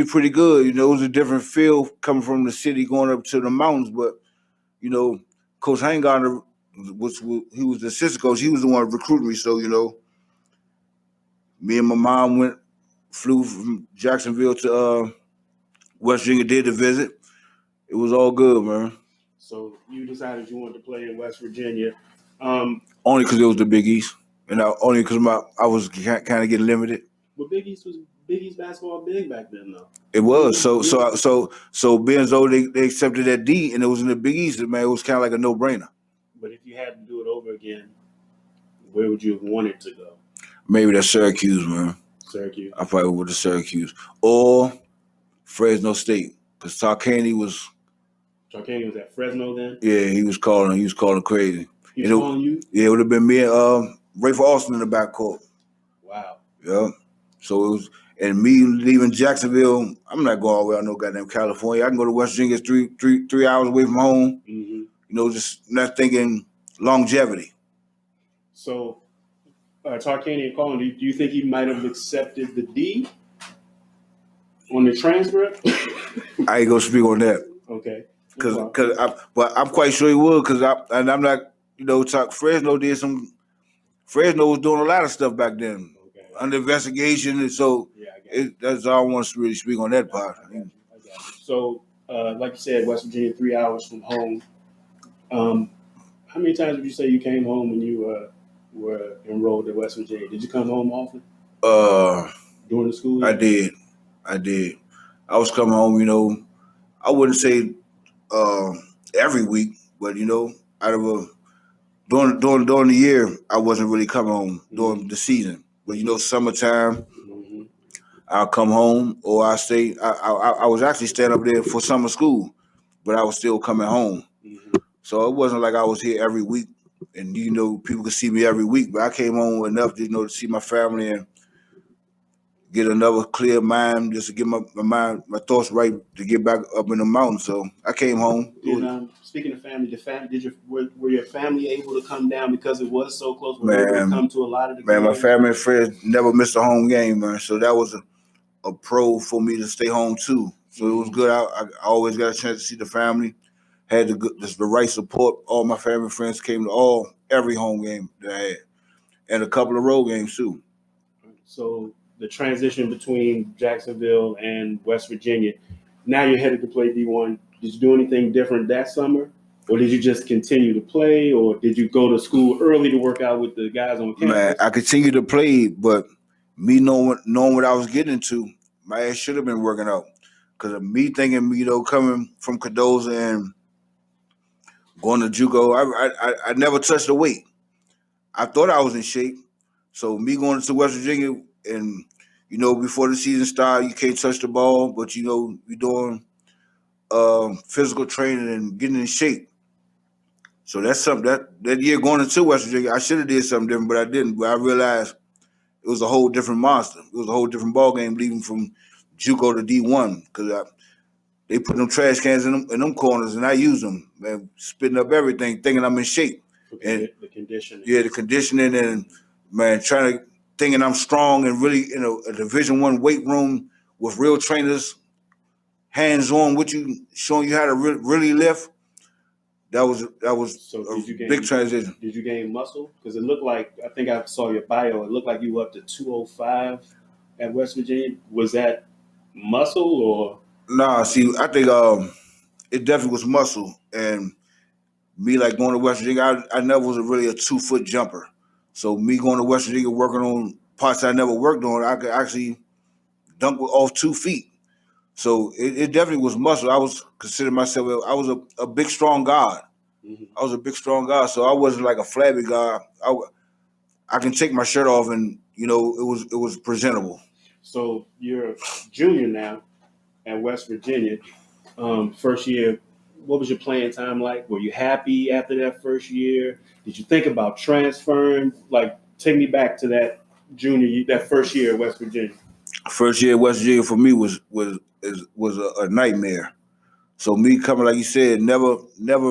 pretty good. It was a different feel coming from the city going up to the mountains. But Coach Hangarter he was the assistant coach. He was the one recruiting me. So me and my mom flew from Jacksonville to West Virginia, did the visit. It was all good, man. So you decided you wanted to play in West Virginia, only because it was the Big East, and only because I was kind of getting limited. But Big East basketball big back then, though. It was so being as though they accepted that D and it was in the Big East, man, it was kind of like a no-brainer. But if you had to do it over again, where would you have wanted to go? Maybe that's Syracuse, man. Syracuse. I probably would have Syracuse or Fresno State, because Tarkanian was at Fresno then. Yeah, he was calling crazy. He was calling you? Yeah, it would have been me and Rafe Austin in the backcourt. Wow. Yeah. So it was, and me leaving Jacksonville, I'm not going all the way out no goddamn California. I can go to West Virginia, it's 3 hours away from home. Mm-hmm. Just not thinking longevity. So, Tarkanian calling, do you think he might have accepted the D on the transcript? I ain't gonna speak on that. Okay. But I'm quite sure he would, I'm not, Fresno was doing a lot of stuff back then. Okay. Under investigation, and so that's all I want to really speak on that part. I got you. So, like you said, West Virginia, 3 hours from home. How many times would you say you came home when you were enrolled at West Virginia? Did you come home often? During the school year? I did. I was coming home, I wouldn't say every week, but out of during the year, I wasn't really coming home during the season. But summertime, I'll come home, or I stay. I was actually staying up there for summer school, but I was still coming home. Mm-hmm. So it wasn't like I was here every week, and people could see me every week. But I came home enough to see my family and get another clear mind, just to get my thoughts right to get back up in the mountains. So I came home. And speaking of family, were your family able to come down because it was so close? Were they able to come to a lot of the games? My family and friends never missed a home game, man. So that was a pro for me to stay home too. So it was good. I always got a chance to see the family. Had the right support. All my family and friends came to every home game that I had, and a couple of road games too. So the transition between Jacksonville and West Virginia, now you're headed to play D1. Did you do anything different that summer? Or did you just continue to play? Or did you go to school early to work out with the guys on campus? Man, I continued to play, but me knowing what I was getting into, my ass should have been working out. Because of me thinking, coming from Cardozo and going to JUCO, I never touched the weight. I thought I was in shape. So me going to West Virginia and, before the season started, you can't touch the ball, but, you're doing physical training and getting in shape. So that's something that year going into West Virginia, I should have did something different, but I didn't. But I realized it was a whole different monster. It was a whole different ball game leaving from JUCO to D1, because they put them trash cans in them corners, and I use them, man, spitting up everything, thinking I'm in shape. And the conditioning. Yeah, the conditioning, and man, thinking I'm strong and really in a Division I weight room with real trainers, hands on with you, showing you how to really lift. That was big transition. Did you gain muscle? Because it looked like, I think I saw your bio, it looked like you were up to 205. at West Virginia? Was that muscle or? Nah, see, I think it definitely was muscle. And me like going to West Virginia, I never was really a 2 foot jumper. So me going to West Virginia working on parts I never worked on, I could actually dunk off 2 feet. So it definitely was muscle. I was considering myself, I was a big strong guy. Mhm. I was a big strong guy, so I wasn't like a flabby guy. I can take my shirt off, and it was presentable. So you're a junior now at West Virginia. First year, what was your playing time like? Were you happy after that first year? Did you think about transferring? Like, take me back to that that first year at West Virginia. First year at West Virginia for me was a nightmare. So me coming, like you said, never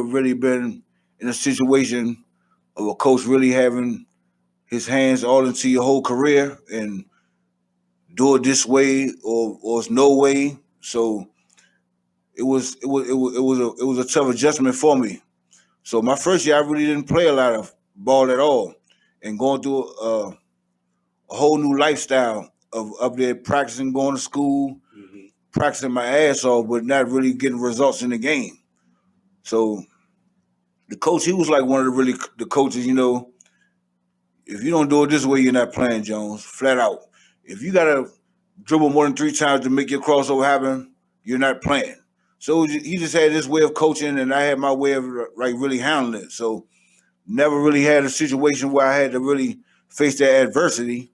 really been in a situation of a coach really having his hands all into your whole career and do it this way or it's no way. So it was a tough adjustment for me. So my first year I really didn't play a lot of ball at all, and going through a whole new lifestyle of up there practicing, going to school, Mm-hmm. practicing my ass off, but not really getting results in the game. So the coach, he was like one of the coaches, if you don't do it this way, you're not playing, Jones, flat out. If you gotta dribble more than 3 times to make your crossover happen, you're not playing. So he just had this way of coaching, and I had my way of like really handling it. So never really had a situation where I had to really face that adversity.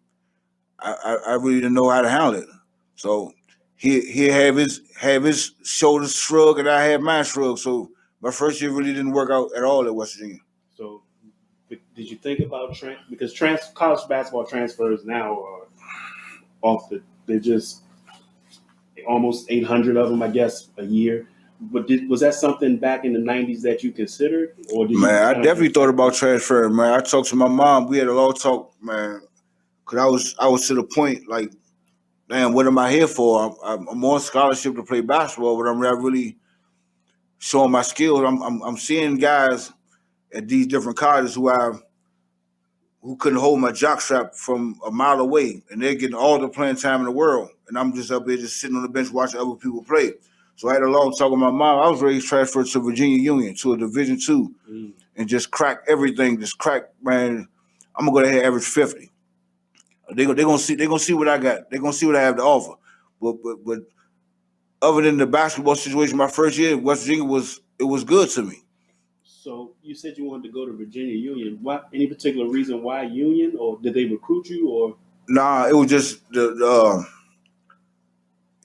I really didn't know how to handle it. So he have his shoulders shrug, and I had mine shrug. So my first year really didn't work out at all at West Virginia. So, did you think about because college basketball transfers now are they're just almost 800 of them, I guess, a year. But was that something back in the 90s that you considered, or did Man, I you definitely thought about transferring. Man, I talked to my mom. We had a long talk, man, because I was to the point like, damn, what am I here for? I'm on scholarship to play basketball, but I'm not really showing my skills. I'm seeing guys at these different colleges who couldn't hold my jock strap from a mile away, and they're getting all the playing time in the world, and I'm just up here just sitting on the bench watching other people play. So I had a long talk with my mom. I was ready to transfer to Virginia Union, to a Division II, and just crack everything. Just crack, man. I'm gonna go there and average 50. They're gonna see what I got. They're gonna see what I have to offer. But other than the basketball situation, my first year West Virginia was good to me. So you said you wanted to go to Virginia Union. What? Any particular reason why Union, or did they recruit you, or? Nah, it was just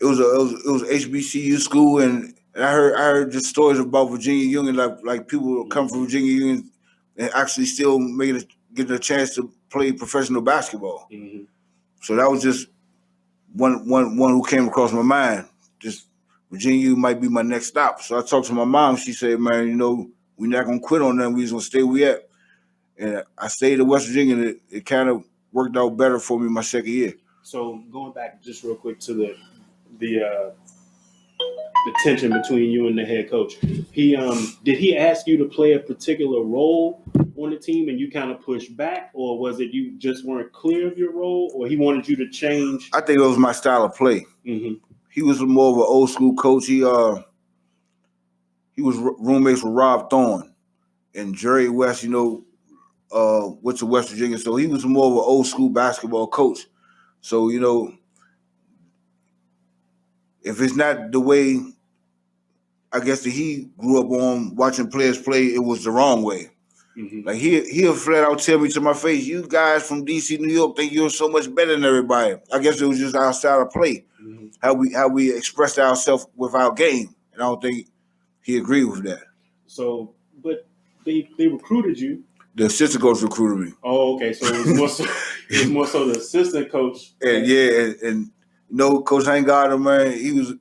it was HBCU school, and I heard just stories about Virginia Union, like people come from Virginia Union and actually still getting a chance to play professional basketball. Mm-hmm. So that was just one who came across my mind. Just Virginia Union might be my next stop. So I talked to my mom. She said, "Man, we're not gonna quit on them. We're just gonna stay where we at." And I stayed at West Virginia, and it kind of worked out better for me my second year. So going back just real quick to the tension between you and the head coach, did he ask you to play a particular role on the team and you kind of pushed back, or was it you just weren't clear of your role, or he wanted you to change? I think it was my style of play. Mm-hmm. He was more of an old school coach. He was roommates with Rob Thorne and Jerry West. Went to West Virginia, so he was more of an old school basketball coach. So if it's not the way, I guess that he grew up on watching players play, it was the wrong way. Mm-hmm. Like he'll flat out tell me to my face, "You guys from DC, New York, think you're so much better than everybody." I guess it was just our style of play, Mm-hmm. how we expressed ourselves with our game, and I don't think he agreed with that. So, but they recruited you. The assistant coach recruited me. Oh, okay. So it was more so the assistant coach. And and Coach Hank Gardner, man, he was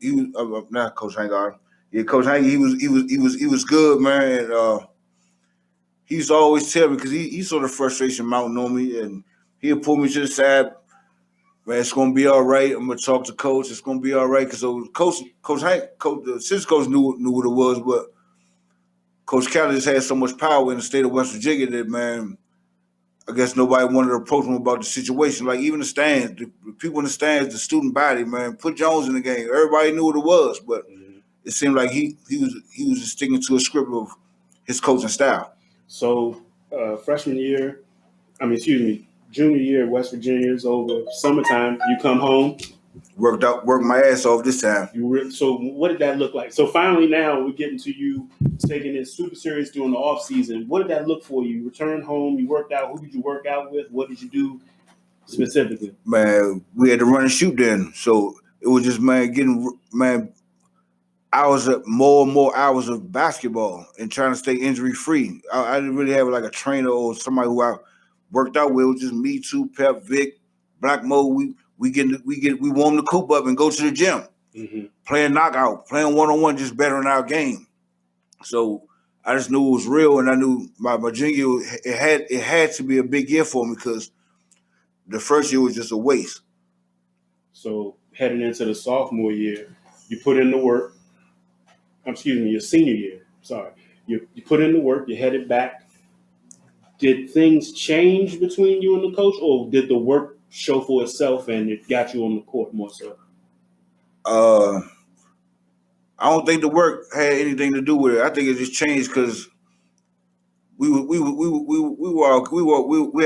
not Coach Hank Gardner. Yeah, Coach Hank, he was good, man. And he used to always tell me, because he saw the frustration mounting on me, and he'd pull me to the side. Man, it's gonna be all right. I'm gonna talk to Coach. It's gonna be all right. Because Coach Hank, the assistant coach knew what it was, but Coach Kelly just had so much power in the state of West Virginia that, man, I guess nobody wanted to approach him about the situation. Like even the stands, the people in the stands, the student body, man, put Jones in the game. Everybody knew what it was, but it seemed like he was just sticking to a script of his coaching style. So freshman year, junior year at West Virginia is over. Summertime, you come home. Worked my ass off this time. So what did that look like? So finally now we're getting to you taking it super serious during the off season. What did that look for you? You returned home, you worked out. Who did you work out with? What did you do specifically? Man, we had to run and shoot then. So it was just, hours of more and more hours of basketball and trying to stay injury free. I didn't really have like a trainer or somebody who I worked out with. It was just me, too, Pep, Vic, Black Mo. We warm the coop up and go to the gym, playing knockout, playing one-on-one, just bettering our game. So I just knew it was real, and I knew my junior it had to be a big year for me because the first year was just a waste. So heading into the sophomore year, you put in the work. Your senior year. Sorry, you put in the work. You headed back. Did things change between you and the coach, or did the work show for itself and it got you on the court more so? I don't think the work had anything to do with it. I think it just changed because we had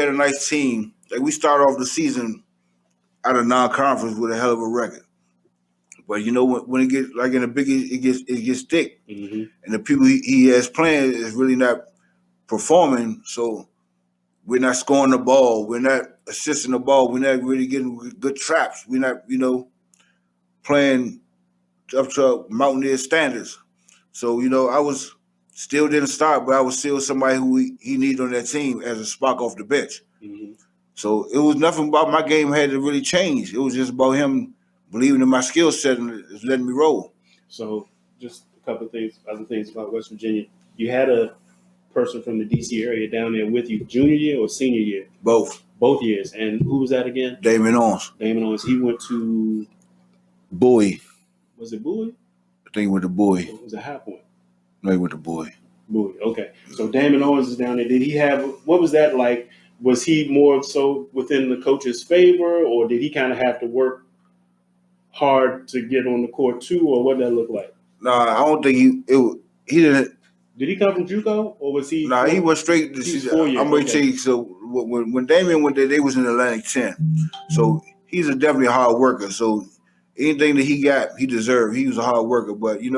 a nice team. Like we started off the season out of non-conference with a hell of a record. But you know when it gets like in the Big East, it gets thick, and the people he has playing is really not performing. So we're not scoring the ball, we're not assisting the ball, we're not really getting good traps. We're not playing up to Mountaineer standards. So I was still didn't start, but I was still somebody who he needed on that team as a spark off the bench. So it was nothing about my game had to really change. It was just about him believing in my skill set and letting me roll. So just a couple of other things about West Virginia. You had a person from the DC area down there with you, junior year or senior year? Both years. And who was that again? Damon Owens. He went to Bowie. Was it Bowie? I think he went to Bowie. Or was it High Point? No, he went to Bowie. Bowie. Okay. So Damon Owens is down there. Did he have? What was that like? Was he more so within the coach's favor, or did he kind of have to work hard to get on the court too, or what did that look like? No, I don't think he didn't. Did he come from JUCO, or was he? He went straight. I'm going to tell you. So when Damien went there, they was in Atlantic 10. So he's definitely a hard worker. So anything that he got, he deserved. He was a hard worker, but he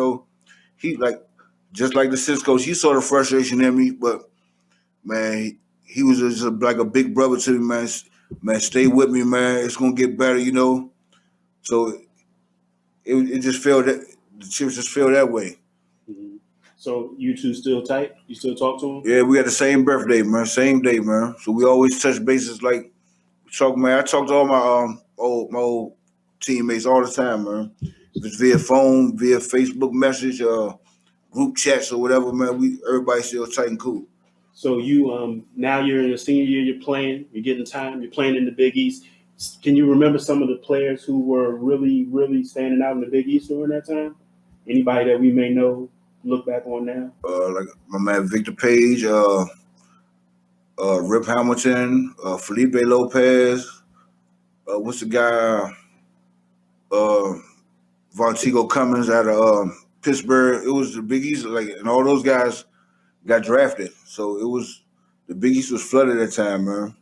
just like the Cisco coach. He saw the frustration in me, but man, he was just like a big brother to me, man. Man, stay with me, man. It's gonna get better, So it just felt that the chips just felt that way. So you two still tight? You still talk to him? Yeah, we had the same birthday, man. Same day, man. So we always touch bases. Like man. I talk to all my old teammates all the time, man. If it's via phone, via Facebook message, group chats or whatever, man. Everybody still tight and cool. So you now you're in your senior year. You're playing. You're getting time. You're playing in the Big East. Can you remember some of the players who were really, really standing out in the Big East during that time? Anybody that we may know, look back on now? Like my man Victor Page, Rip Hamilton, Felipe Lopez. What's the guy? Vontigo Cummins out of Pittsburgh. It was the Big East, and all those guys got drafted. So it was the Big East was flooded at that time, man.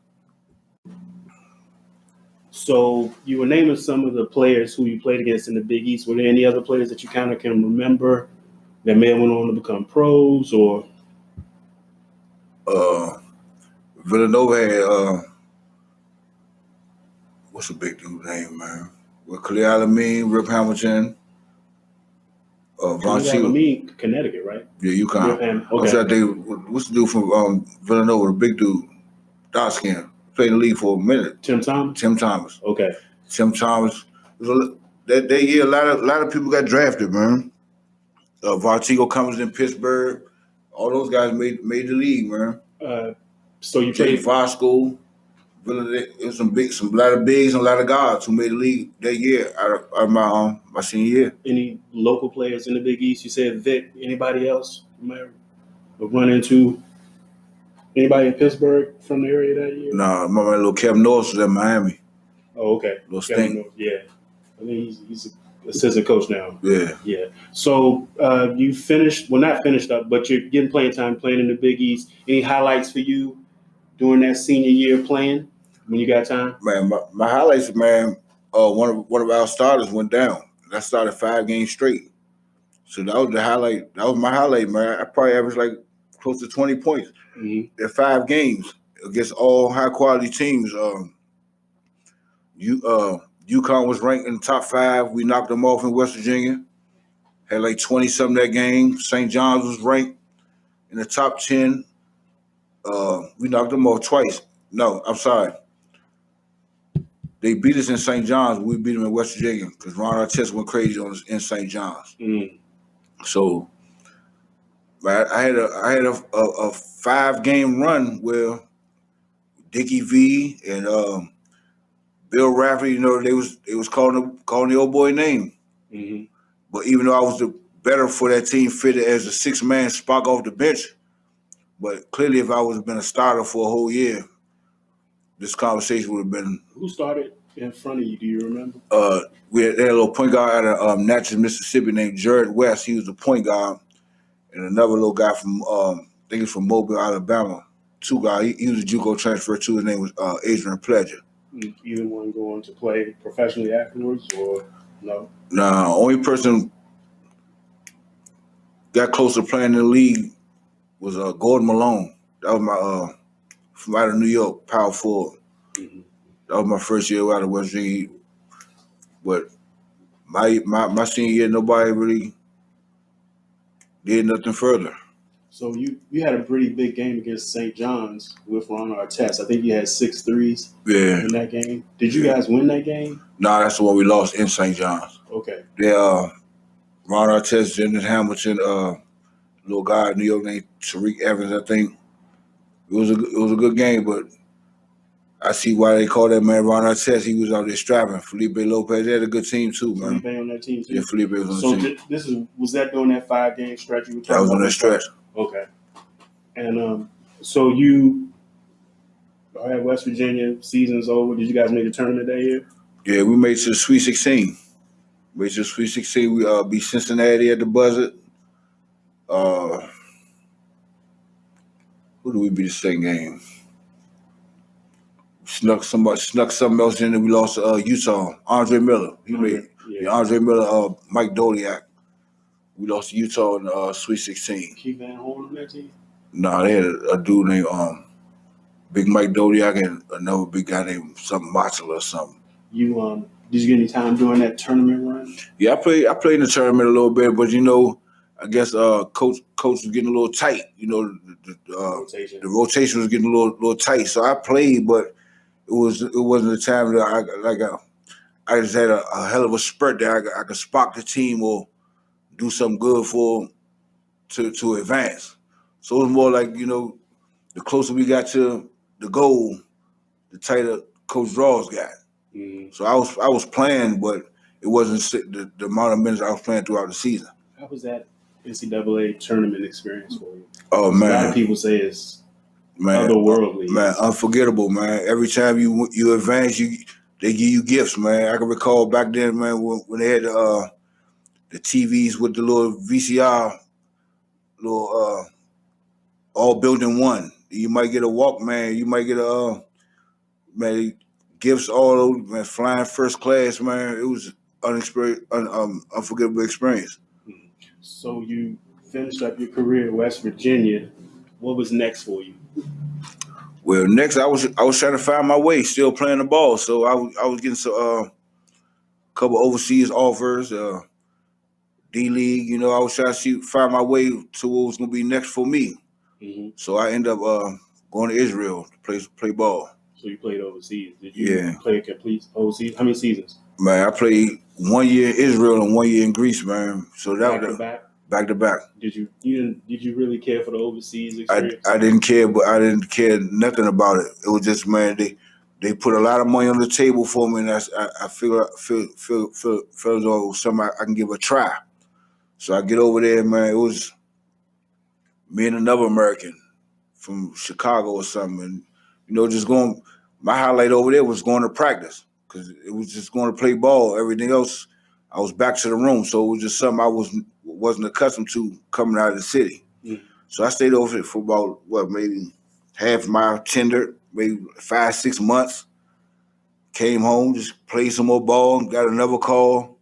So you were naming some of the players who you played against in the Big East. Were there any other players that you kind of can remember that may have went on to become pros or? Villanova had what's the big dude's name, man? With Khalil Alameen, Rip Hamilton, Von Siegel. Connecticut, right? Yeah, UConn. Okay. What's the dude from Villanova, the big dude, dark skin, played in the league for a minute. Tim Thomas. Okay. Tim Thomas. That year, a lot of people got drafted, man. Vontigo Cummins in Pittsburgh. All those guys made the league, man. So you played Fosco. It was a lot of bigs and a lot of guards who made the league that year out of my senior year. Any local players in the Big East? You said Vic. Anybody else you might run into? Anybody in Pittsburgh from the area that year? Nah, my man, little Kevin Norris was at Miami. Oh, okay. Little Kevin Stink. North, yeah. I think he's an assistant coach now. Yeah. Yeah. So you finished, well, not finished up, but you're getting playing time, playing in the Big East. Any highlights for you during that senior year playing when you got time? Man, my highlights, man, one of our starters went down. I started 5 games straight. So that was the highlight. That was my highlight, man. I probably averaged like close to 20 points in 5 games against all high quality teams. UConn was ranked in the top 5. We knocked them off in West Virginia. Had like 20 something that game. St. John's was ranked in the top 10. We knocked them off twice. No, I'm sorry. They beat us in St. John's. We beat them in West Virginia because Ron Artest went crazy on us in St. John's. So I had a 5-game run where Dickie V and Bill Rafferty, they was calling the old boy name. But even though I was the better for that team, fitted as a 6-man Spock off the bench. But clearly, if I was been a starter for a whole year, this conversation would have been. Who started in front of you? Do you remember? They had a little point guard out of Natchez, Mississippi, named Jared West. He was the point guard, and another little guy from I think he's from Mobile, Alabama. 2 guys. He was a JUCO transfer too. His name was Adrian Pledger. Either one going to play professionally afterwards, or no? Nah, only person got close to playing in the league was Gordon Malone. That was my from out of New York, power forward. That was my first year out of West Virginia. But my senior year, nobody really did nothing further. So you had a pretty big game against St. John's with Ron Artest. I think you had 6 threes in that game. Did you guys win that game? Nah, that's the one we lost in St. John's. Okay. They Ron Artest, Dennis Hamilton, little guy in New York named Tariq Evans, I think. It was a good game, but I see why they call that man Ron Artest. He was out there strapping. Felipe Lopez, they had a good team too, man. Felipe on that team too? Yeah, Felipe was on the team. Was that during that 5-game stretch you were talking about? That was on that stretch. Okay. And so you had West Virginia, season's over. Did you guys make the tournament that year? Yeah, we made it to the Sweet 16. We beat Cincinnati at the buzzer. Who do we beat the second game? Snuck something else in, and we lost to Utah. Andre Miller. He made Andre Miller, Mike Doliak. We lost to Utah in the Sweet 16. Keith Van Horn on that team? Nah, they had a dude named Big Mike Doliak and another big guy named something Matula or something. You did you get any time during that tournament run? Yeah, I played in the tournament a little bit, but I guess coach was getting a little tight. The rotation was getting a little tight. So I played, but it wasn't a time that I just had a hell of a spurt that I could spark the team or do something good for to advance. So it was more like, the closer we got to the goal, the tighter Coach Draws got. So I was playing, but it wasn't the amount of minutes I was playing throughout the season. How was that NCAA tournament experience for you? Oh man, a lot of people say it's otherworldly. Man, unforgettable, man. Every time you advance, they give you gifts, man. I can recall back then, man, when they had the TVs with the little VCR, all built in one. You might get a Walkman. You might get gifts all those, man, flying first class, man. It was unforgettable experience. So you finished up your career in West Virginia. What was next for you? Well, next I was trying to find my way, still playing the ball. So I was getting a couple overseas offers, D-League. I was trying to find my way to what was going to be next for me. So I ended up going to Israel to play ball. So you played overseas. Did you play a complete overseas? How many seasons? Man, I played 1 year in Israel and 1 year in Greece, man. So that was back to back. Did you really care for the overseas experience? I didn't care, but I didn't care nothing about it. It was just, man, they put a lot of money on the table for me, and I feel as though it was something I can give a try. So I get over there, man. It was me and another American from Chicago or something, and just going. My highlight over there was going to practice because it was just going to play ball. Everything else, I was back to the room, so it was just something I wasn't accustomed to coming out of the city. Mm. So I stayed over there for about maybe half my tender, maybe 5-6 months. Came home, just played some more ball, got another call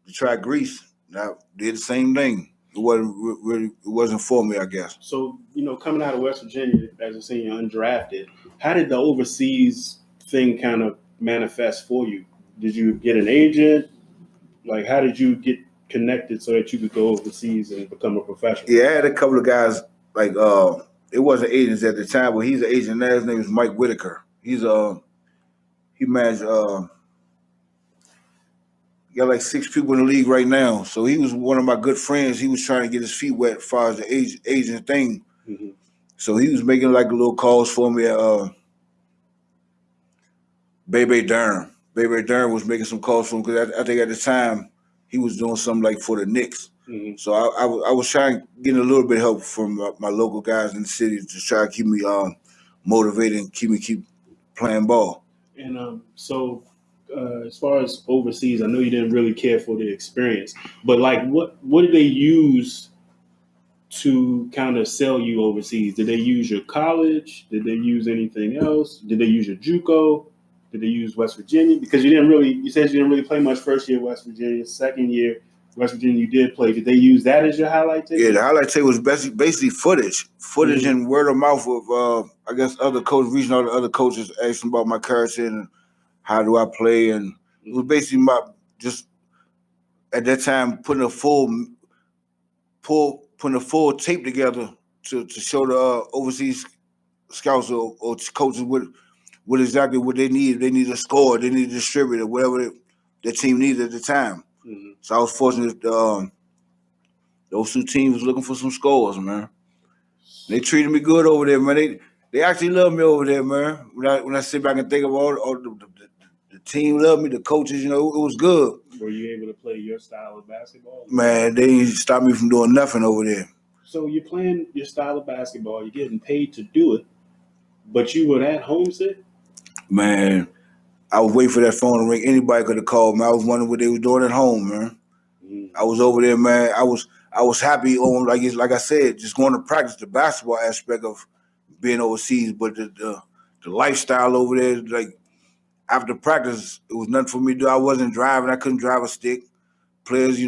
to try Greece. Now did the same thing. It wasn't for me, I guess. So, coming out of West Virginia as a senior undrafted, how did the overseas thing kind of manifest for you? Did you get an agent? Like, how did you get connected so that you could go overseas and become a professional? Yeah, I had a couple of guys, like, it wasn't agents at the time, but he's an agent now. His name is Mike Whitaker. He managed, got like 6 people in the league right now. So he was one of my good friends. He was trying to get his feet wet as far as the agent thing. Mm-hmm. So he was making like little calls for me at Bebe Durham. Bebe Durham was making some calls for him because I think at the time he was doing something like for the Knicks. Mm-hmm. So I was trying to get a little bit of help from my local guys in the city to try to keep me motivated and keep playing ball. And so as far as overseas, I know you didn't really care for the experience, but like what did they use to kind of sell you overseas? Did they use your college? Did they use anything else? Did they use your JUCO? Did they use West Virginia? Because you said you didn't really play much first year West Virginia, second year West Virginia you did play. Did they use that as your highlight tape? Yeah, the highlight tape was basically footage Mm-hmm. and word of mouth of I guess other coaches, reaching out to other coaches, asking about my character and how do I play, and it was basically just at that time putting a full tape together to show the overseas scouts or coaches what exactly what they need. They need a score, they need a distributor, whatever the team needed at the time. Mm-hmm. So I was fortunate. Those 2 teams was looking for some scores, man. They treated me good over there, man. They actually love me over there, man. When I sit back and think of all the team loved me, the coaches, it was good. Were you able to play your style of basketball? Man, they didn't stop me from doing nothing over there. So you're playing your style of basketball, you're getting paid to do it, but you were that homesick? Man, I was waiting for that phone to ring. Anybody could have called me. I was wondering what they were doing at home, man. Mm-hmm. I was over there, man. I was happy on, like I said, just going to practice the basketball aspect of being overseas, but the lifestyle over there, like after practice, it was nothing for me to do. I wasn't driving. I couldn't drive a stick. Players,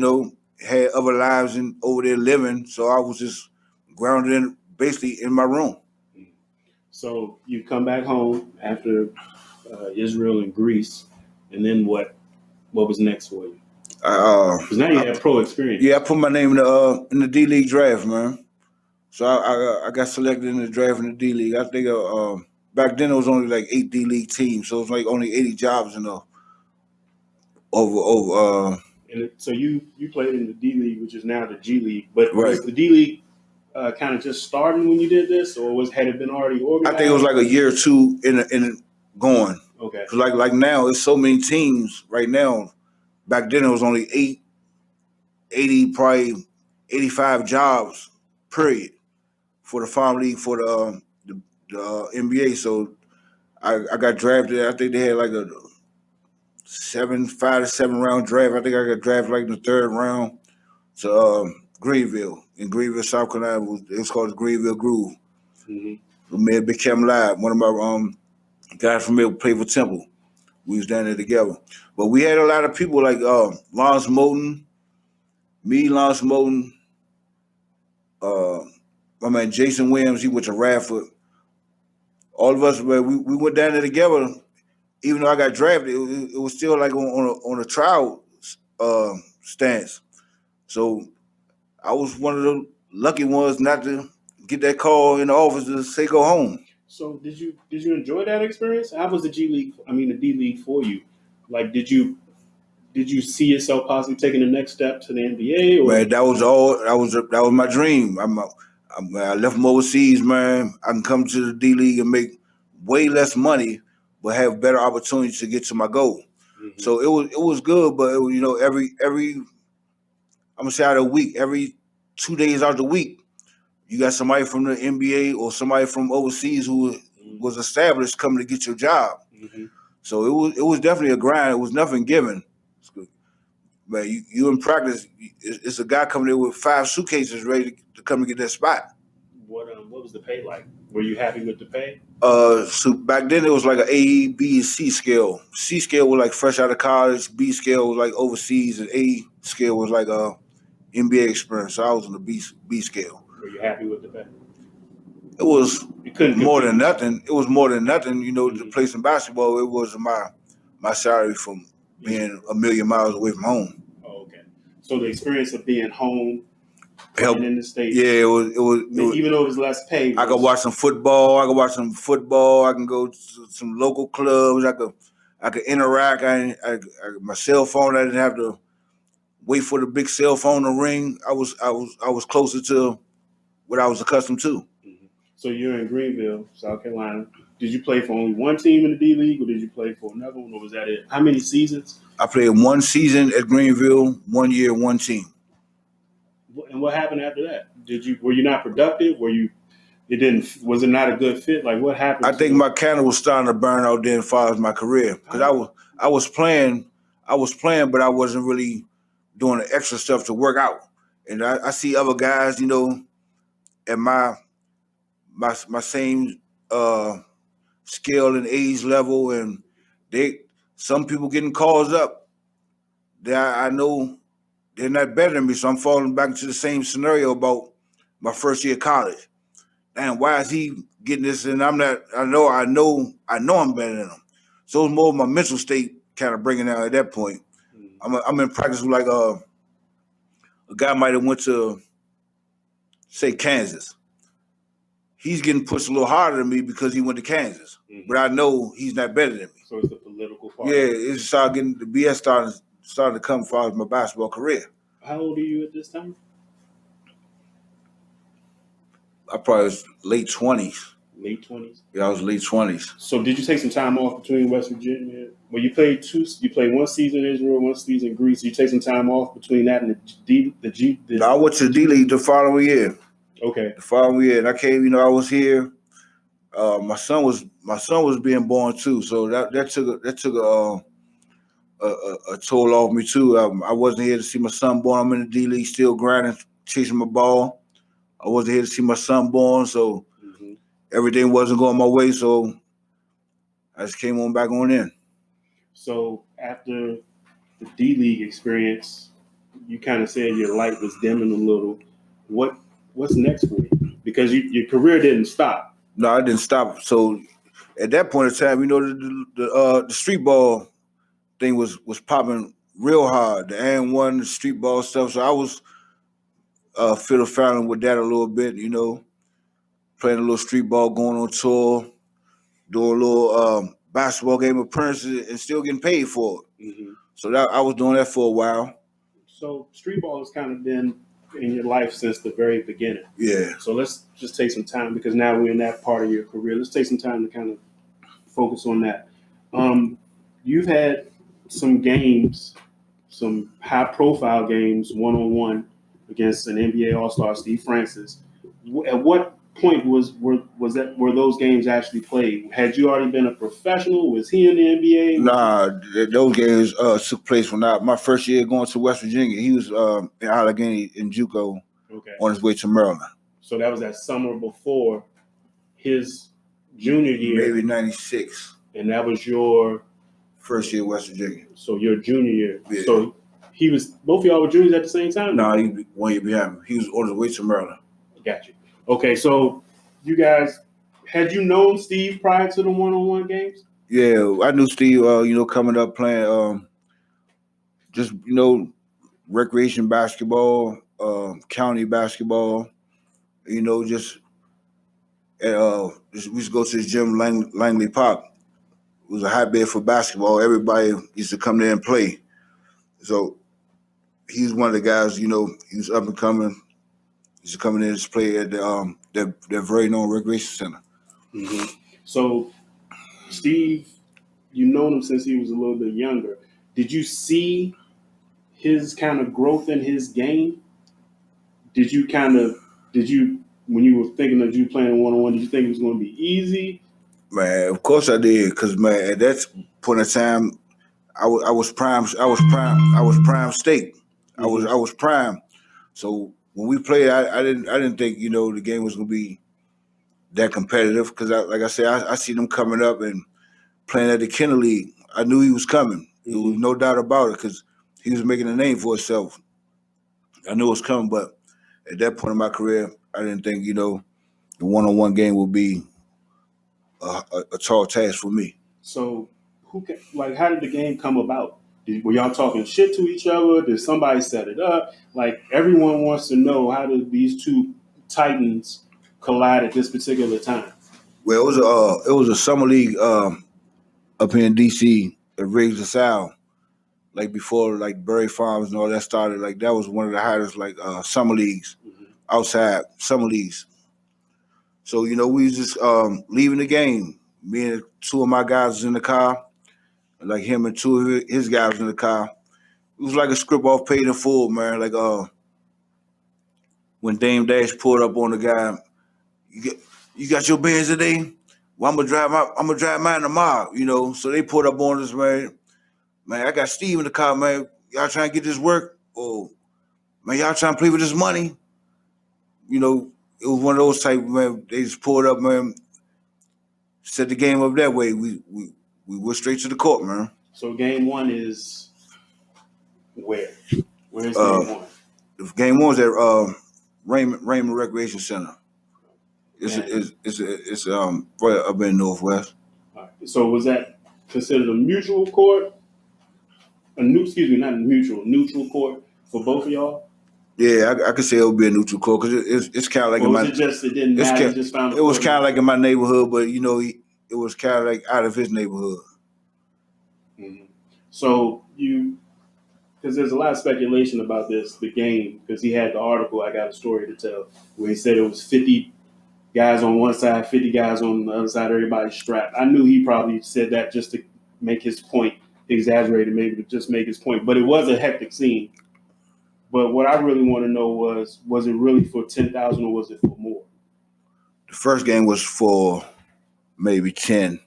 had other lives over there living, so I was just grounded basically in my room. So you come back home after Israel and Greece, and then what was next for you? Because now you have pro experience. Yeah, I put my name in the D League draft, man. So I got selected in the draft in the D League. I think back then it was only like 8 D League teams, so it was like only 80 jobs in over. And so you played in the D League, which is now the G League, but right. Was the D League kind of just starting when you did this, or had it been already organized? I think it was like a year or 2 in going. Okay. Like now, it's so many teams right now. Back then, it was only 80, probably 85 jobs, period, for the farm league for the NBA. So I got drafted. I think they had like a 5 to 7 round draft. I think I got drafted like in the 3rd round to Greenville. In Greenville, South Carolina, it was called the Greenville Groove. Mm-hmm. Me and Big Cam Live, one of my guys from there played for Temple. We was down there together. But we had a lot of people like Lawrence Moten, Lawrence Moten, my man Jason Williams, he went to Radford. All of us, we went down there together. Even though I got drafted, it was still like on a trial stance. So I was one of the lucky ones not to get that call in the office to say go home. So did you enjoy that experience? How was the D League for you? Like, did you see yourself possibly taking the next step to the NBA? Or? Man, that was my dream. I left from overseas, man. I can come to the D League and make way less money, but have better opportunities to get to my goal. Mm-hmm. So it was good, but every I'm gonna say out of the week, every 2 days out of the week, you got somebody from the NBA or somebody from overseas who was established coming to get your job. Mm-hmm. So it was definitely a grind. It was nothing given. But you in practice, it's a guy coming in with 5 suitcases ready to come and get that spot. What was the pay like? Were you happy with the pay? So back then it was like an A, B, and C scale. C scale was like fresh out of college. B scale was like overseas, and A scale was like NBA experience. So I was on the B scale. Were you happy with the pay? It was You couldn't more compete. than nothing. It was more than nothing. You know, to Mhm. play some basketball, it was my salary from being a million miles away from home. Oh, okay. So the experience of being home, Help. playing in the States, Yeah, it was even though it was less pay. I could watch some football. I can go to some local clubs. I could interact. My cell phone. I didn't have to wait for the big cell phone to ring. I was closer to what I was accustomed to. Mhm. So you're in Greenville, South Carolina. Did you play for only one team in the D League, or did you play for another one, or was that it? How many seasons? I played 1 season at Greenville, 1 year, 1 team. And what happened after that? Were you not productive? Was it not a good fit? Like what happened? I think my candle was starting to burn out then as far as my career. Because I was playing, but I wasn't really doing the extra stuff to work out. And I see other guys, you know, at my same skill and age level, and some people getting calls up that I know they're not better than me, so I'm falling back into the same scenario about my first year of college. And why is he getting this? And I'm not. I know I'm better than him. So it's more of my mental state kind of breaking down at that point. I'm in practice with like a guy might have went to say Kansas. He's getting pushed a little harder than me because he went to Kansas, but I know he's not better than me. So it's the political part. Yeah, it's started getting the BS started to come as far as my basketball career. How old are you at this time? I probably was late 20s. Late 20s. Yeah, I was late 20s. So did you take some time off between West Virginia? Well, you played 1 season in Israel, 1 season in Greece. You take some time off between that and I went to the D League the following year. Okay. The following year, and I came. You know, I was here. My son was being born too, so that took a toll off me too. I wasn't here to see my son born. I'm in the D League, still grinding, chasing my ball. I wasn't here to see my son born, so everything wasn't going my way. So I just came on back on in. So after the D League experience, you kind of said your light was dimming a little. What's next for you? Because your career didn't stop. No, I didn't stop. So at that point in time, you know, the street ball thing was popping real hard. The and 1, the street ball stuff. So I was fiddle-faddling with that a little bit, you know, playing a little street ball, going on tour, doing a little basketball game appearances, and still getting paid for it. Mm-hmm. So that I was doing that for a while. So street ball has kind of been in your life since the very beginning. Yeah. So let's just take some time, because now we're in that part of your career. Let's take some time to kind of focus on that. You've had some games, some high-profile games, one-on-one against an NBA All-Star, Steve Francis. At what point were those games actually played? Had you already been a professional? Was he in the NBA? Nah, those games took place when my first year going to West Virginia. He was in Allegheny in JUCO, on his way to Maryland. So that was that summer before his junior year. Maybe 96. And that was your first year at West Virginia. So your junior year. Yeah. So both of y'all were juniors at the same time? No, he was 1 year behind me. He was on his way to Maryland. Got you. Okay, so you guys, had you known Steve prior to the one-on-one games? Yeah, I knew Steve, coming up playing just, recreation basketball, county basketball, we used to go to the gym, Langley Park. It was a hotbed for basketball. Everybody used to come there and play. So he's one of the guys, he was up and coming. He used to come in there and play at their very known recreation center. Mm-hmm. So Steve, you've known him since he was a little bit younger. Did you see his kind of growth in his game? Did you when you were thinking of you playing one-on-one, did you think it was going to be easy? Man, of course I did, cause man, at that point in time, I was prime state. I was prime. So when we played, I didn't think the game was gonna be that competitive, because like I said, I see them coming up and playing at the Kennel League. I knew he was coming. There was no doubt about it, because he was making a name for himself. I knew it was coming, but at that point in my career, I didn't think the one-on-one game would be a tall task for me. So, how did the game come about? Were y'all talking shit to each other? Did somebody set it up? Like, everyone wants to know, how did these two titans collide at this particular time? Well, it was a summer league up here in DC at Riggs LaSalle, like before like Berry Farms and all that started. Like that was one of the hottest summer leagues, outside summer leagues. So we was just leaving the game. Me and two of my guys was in the car, like him and two of his guys was in the car. It was like a script off Paid in Full, man. Like when Dame Dash pulled up on the guy, you got your Benz today? Well, I'm gonna drive mine tomorrow. So they pulled up on us, man. Man, I got Steve in the car, man. Y'all trying to get this work? Or man, y'all trying to play with this money? It was one of those type, man. They just pulled up, man. Set the game up that way. We went straight to the court, man. So game one is where? Where is game one? Game one's at Raymond Recreation Center. It's right up in Northwest. All right. So was that considered a mutual court? Neutral court for both of y'all? Yeah, I could say it would be a neutral court, because it's kind of like it didn't matter. It was kind of like in my neighborhood, but it was kind of like out of his neighborhood. Mm-hmm. So because there's a lot of speculation about the game, because he had the article. I got a story to tell where he said it was 50 guys on one side, 50 guys on the other side, everybody strapped. I knew he probably said that just to make his point, exaggerated maybe to just make his point, but it was a hectic scene. But what I really want to know was it really for 10,000 or was it for more? The first game was for maybe 10,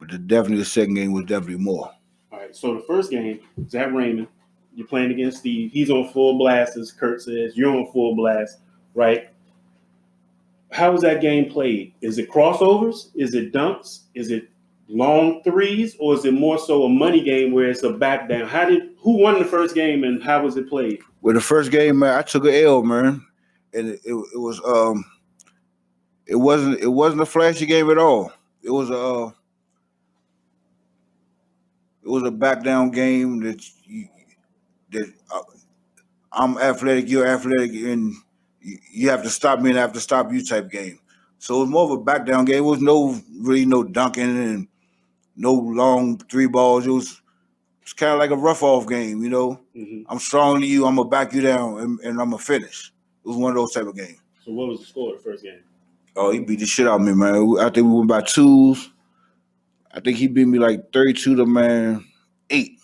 but definitely the second game was definitely more. All right, so the first game is at Raymond. You're playing against Steve. He's on full blast, as Kurt says. You're on full blast, right? How is that game played? Is it crossovers? Is it dunks? Is it long threes? Or is it more so a money game where it's a back down? Who won the first game and how was it played? Well, the first game, man, I took an L, man, and it wasn't a flashy game at all. It was a back down game that I'm athletic, you're athletic, and you have to stop me and I have to stop you type game. So it was more of a back down game. It was no dunking and no long three balls. It's kind of like a rough off game, Mm-hmm. I'm stronger than you. I'm gonna back you down, and I'm gonna finish. It was one of those type of games. So what was the score of the first game? Oh, he beat the shit out of me, man. I think we went by twos. I think he beat me like 32 to 8.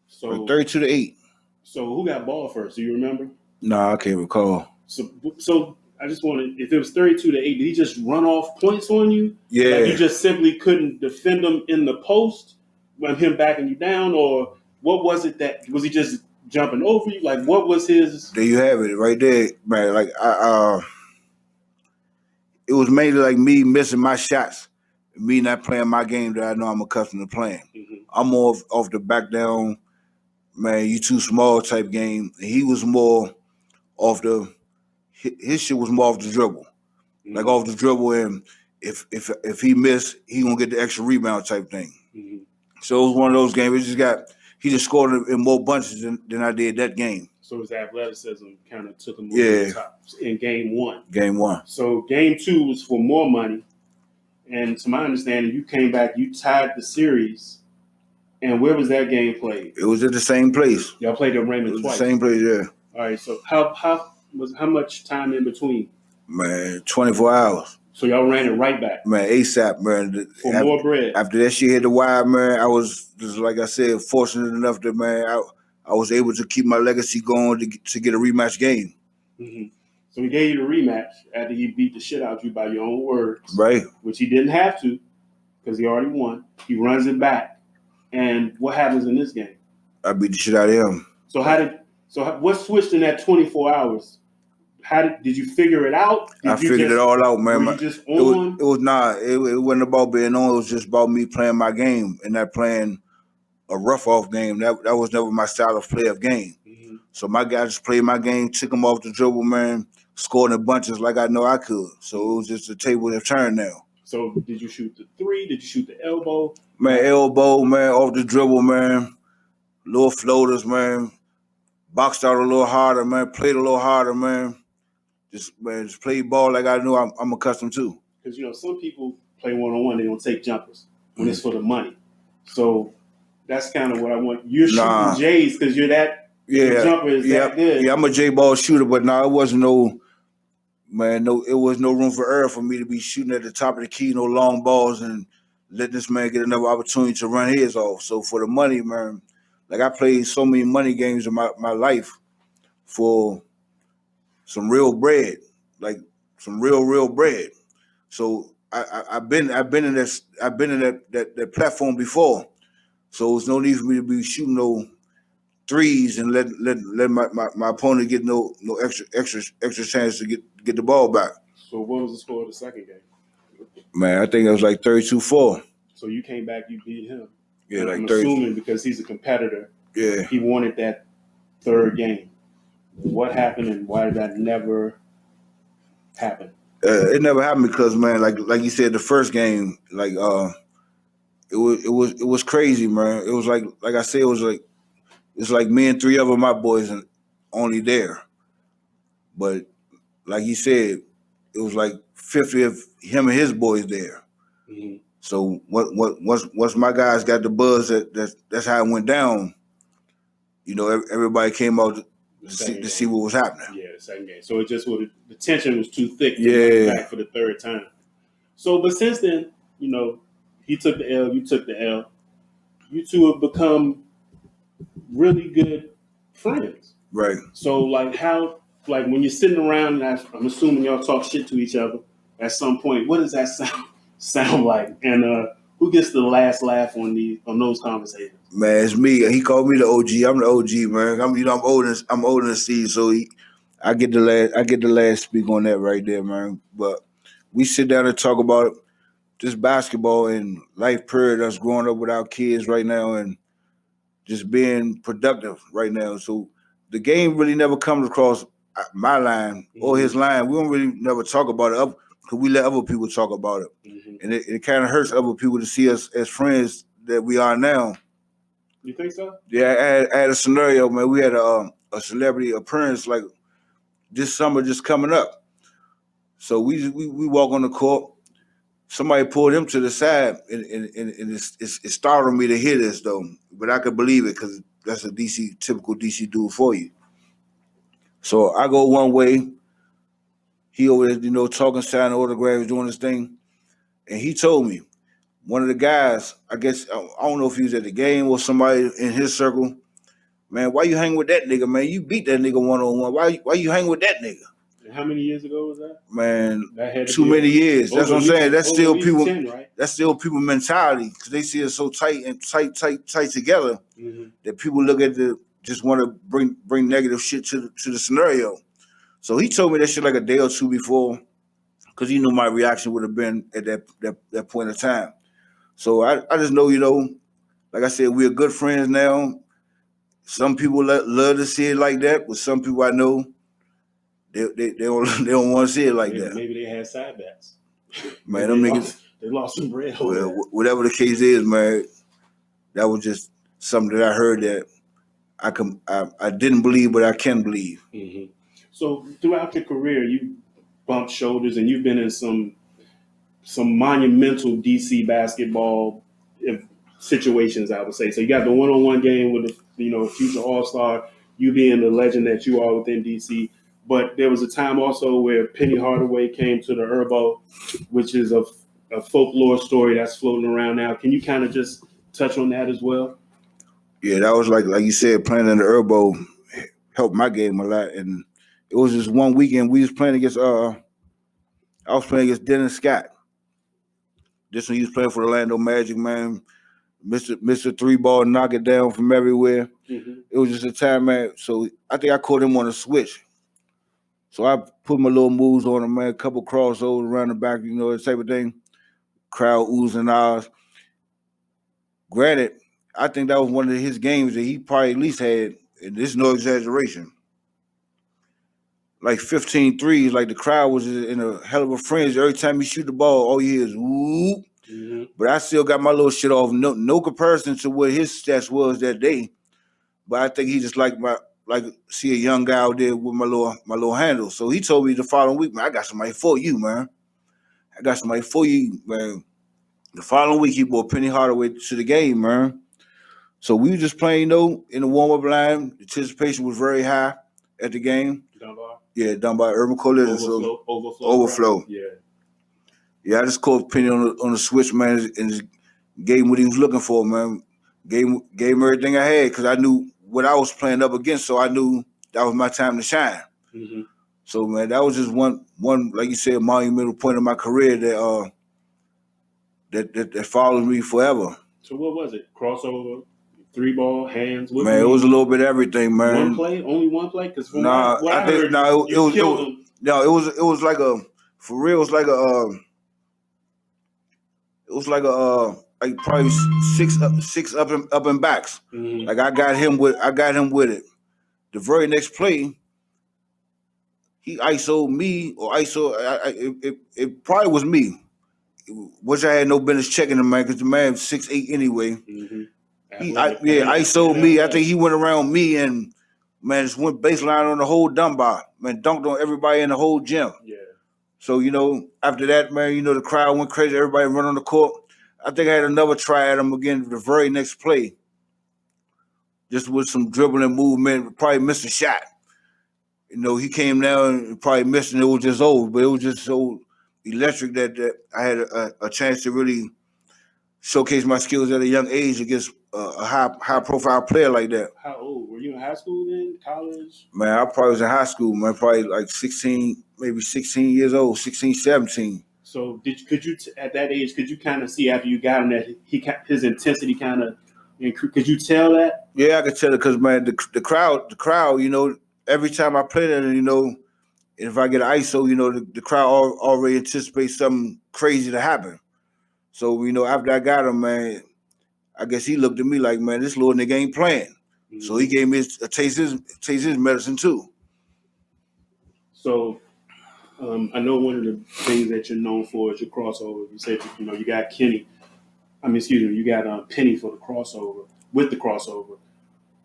So 32 to 8. So who got ball first? Do you remember? No, I can't recall. So I just wanted, if it was 32 to 8, did he just run off points on you? Yeah. Like you just simply couldn't defend him in the post when him backing you down, or what was it was he just jumping over you? Like what was his? There you have it, right there, man. Like it was mainly like me missing my shots, me not playing my game that I know I'm accustomed to playing. Mm-hmm. I'm more off the back down, man, you too small type game. And he was more off his shit was more off the dribble. Mm-hmm. Like off the dribble, and if he missed, he gonna get the extra rebound type thing. Mm-hmm. So it was one of those games. He just scored in more bunches than I did that game. So his athleticism kind of took him over the top in game one. Game one. So game two was for more money. And to my understanding, you came back, you tied the series. And where was that game played? It was at the same place. Y'all played at Raymond twice. The same place, yeah. All right. So how much time in between? Man, 24 hours. So y'all ran it right back. Man, ASAP, man. For more bread. After that shit hit the wire, man, I was just, like I said, fortunate enough that, man, I was able to keep my legacy going to get a rematch game. Mm-hmm. So he gave you the rematch after he beat the shit out of you by your own words, Right. which he didn't have to because he already won. He runs it back. And what happens in this game? I beat the shit out of him. So what switched in that 24 hours? Did you figure it out? I figured it all out, man. Were you just on? It wasn't about being on. It was just about me playing my game and not playing a rough off game. That was never my style of play of game. Mm-hmm. So my guy just played my game, took him off the dribble, man, scored in bunches like I know I could. So it was just a table that turned now. So did you shoot the three? Did you shoot the elbow? Man, elbow, man, off the dribble, man. Little floaters, man. Boxed out a little harder, man. Played a little harder, man. Just played ball like I knew I'm accustomed to. Because, some people play one-on-one, they don't take jumpers when it's for the money. So that's kind of what I want. You're shooting J's because you're that jumper is that good. Yeah, I'm a J-ball shooter, but it wasn't it was no room for error for me to be shooting at the top of the key, no long balls, and let this man get another opportunity to run his off. So for the money, man, like I played so many money games in my life for some real bread, like some real bread. So I've been in that platform before. So there's no need for me to be shooting no threes and let my opponent get no extra chance to get the ball back. So what was the score of the second game? Man, I think it was like 32-4. So you came back, you beat him. Yeah, like I'm 30. assuming because he's a competitor. Yeah. He wanted that third game. What happened and why did that never happen? It never happened because, man, like you said, the first game, like it was crazy, man. It was like I said, it's like me and three other my boys and only there. But like you said, it was like 50 of him and his boys there. Mm-hmm. So once my guys got the buzz, that's how it went down. Everybody came out to see what was happening. Yeah, the second game. So it just the tension was too thick to come back for the third time. So, but since then, he took the L, you took the L. You two have become really good friends. Right. So, when you're sitting around, and I'm assuming y'all talk shit to each other at some point, what does that sound like? And who gets the last laugh on those conversations? Man, it's me. He called me the OG. I'm the OG, man. I'm older than Steve, so I get the last speak on that right there, man. But we sit down and talk about just basketball and life period, us growing up with our kids right now and just being productive right now. So the game really never comes across my line or his line. We don't really never talk about it because we let other people talk about it. Mm-hmm. And it kind of hurts other people to see us as friends that we are now. You think so? Yeah, I had a scenario, man. We had a celebrity appearance like this summer just coming up. So we walk on the court. Somebody pulled him to the side, and it startled me to hear this, though. But I could believe it because that's a typical DC dude for you. So I go one way. He over there, talking, signing autographs, doing his thing. And he told me, one of the guys, I guess, I don't know if he was at the game or somebody in his circle, man, why you hang with that nigga, man? You beat that nigga one-on-one. Why you hang with that nigga? And how many years ago was that? Man, too many years. That's what I'm saying. That's still people. 10, right? That's still people mentality because they see us so tight and tight together that people look at just want to bring negative shit to the scenario. So he told me that shit like a day or two before because he knew my reaction would have been at that point of time. So I just know, like I said, we're good friends now. Some people love to see it like that, but some people I know, they don't want to see it like that. Maybe they had side bets. Man, them niggas, they lost some bread. Well, whatever the case is, man, that was just something that I heard that I didn't believe, but I can believe. Mm-hmm. So throughout your career, you bumped shoulders and you've been in some monumental DC basketball situations, I would say. So you got the one-on-one game with a future All-Star, you being the legend that you are within DC. But there was a time also where Penny Hardaway came to the Herbo, which is a folklore story that's floating around now. Can you kind of just touch on that as well? Yeah, that was like you said, playing in the Herbo helped my game a lot, and It was just one weekend we was playing against I was playing against Dennis Scott. This one he was playing for the Orlando Magic, man. Mr. Three Ball, knock it down from everywhere. Mm-hmm. It was just a time, man. So I think I caught him on a switch. So I put my little moves on him, man. A couple crossovers around the back, you know, that type of thing. Crowd oohs and ahs. Granted, I think that was one of his games that he probably at least had, and this is no exaggeration, like 15 threes. Like the crowd was in a hell of a frenzy. Every time he shoot the ball, all you hear is whoop. Mm-hmm. But I still got my little shit off. No comparison to what his stats was that day. But I think he just like see a young guy out there with my little handle. So he told me the following week, man, I got somebody for you, man. I got somebody for you, man. The following week, he brought Penny Hardaway to the game, man. So we were just playing, you know, in the warm-up line. The anticipation was very high at the game. Dunbar? Yeah, done by Urban Collision. Overflow. Yeah. Yeah, I just called Penny on the switch, man, and just gave him what he was looking for, man. Gave him everything I had because I knew what I was playing up against, so I knew that was my time to shine. Mm-hmm. So, man, that was just one, like you said, monumental point in my career that follows me forever. So what was it? Crossover, three ball, hands? Man, it was a little bit of everything, man. One play? Only one play? Because it was like a, for real, it was like like probably six up and backs. Mm-hmm. Like I got him with it. The very next play, he ISO'd me or it probably was me, which I had no business checking him, man, because the man was 6'8" anyway. Mm-hmm. He ISO'd me. I think he went around me and man just went baseline on the whole Dunbar. Man, dunked on everybody in the whole gym. Yeah. So, you know, after that, man, you know, the crowd went crazy. Everybody run on the court. I think I had another try at him again the very next play. Just with some dribbling movement, probably missed a shot. You know, he came down and probably missed, and it was just over. But it was just so electric that I had a chance to really showcase my skills at a young age against a high-profile player like that. How old? Were you in high school then? College? Man, I probably was in high school, man, probably like 16, maybe 16 years old, 16, 17. So could you at that age, could you kind of see after you got him that his intensity kind of, could you tell that? Yeah, I could tell it because, man, the crowd, you know, every time I play that, you know, if I get an ISO, you know, the crowd already anticipates something crazy to happen. So, you know, after I got him, man, I guess he looked at me like, man, this little nigga ain't playing. Mm-hmm. So he gave me a taste his medicine too. So I know one of the things that you're known for is your crossover. You said, you know, you got Penny for the crossover, with the crossover.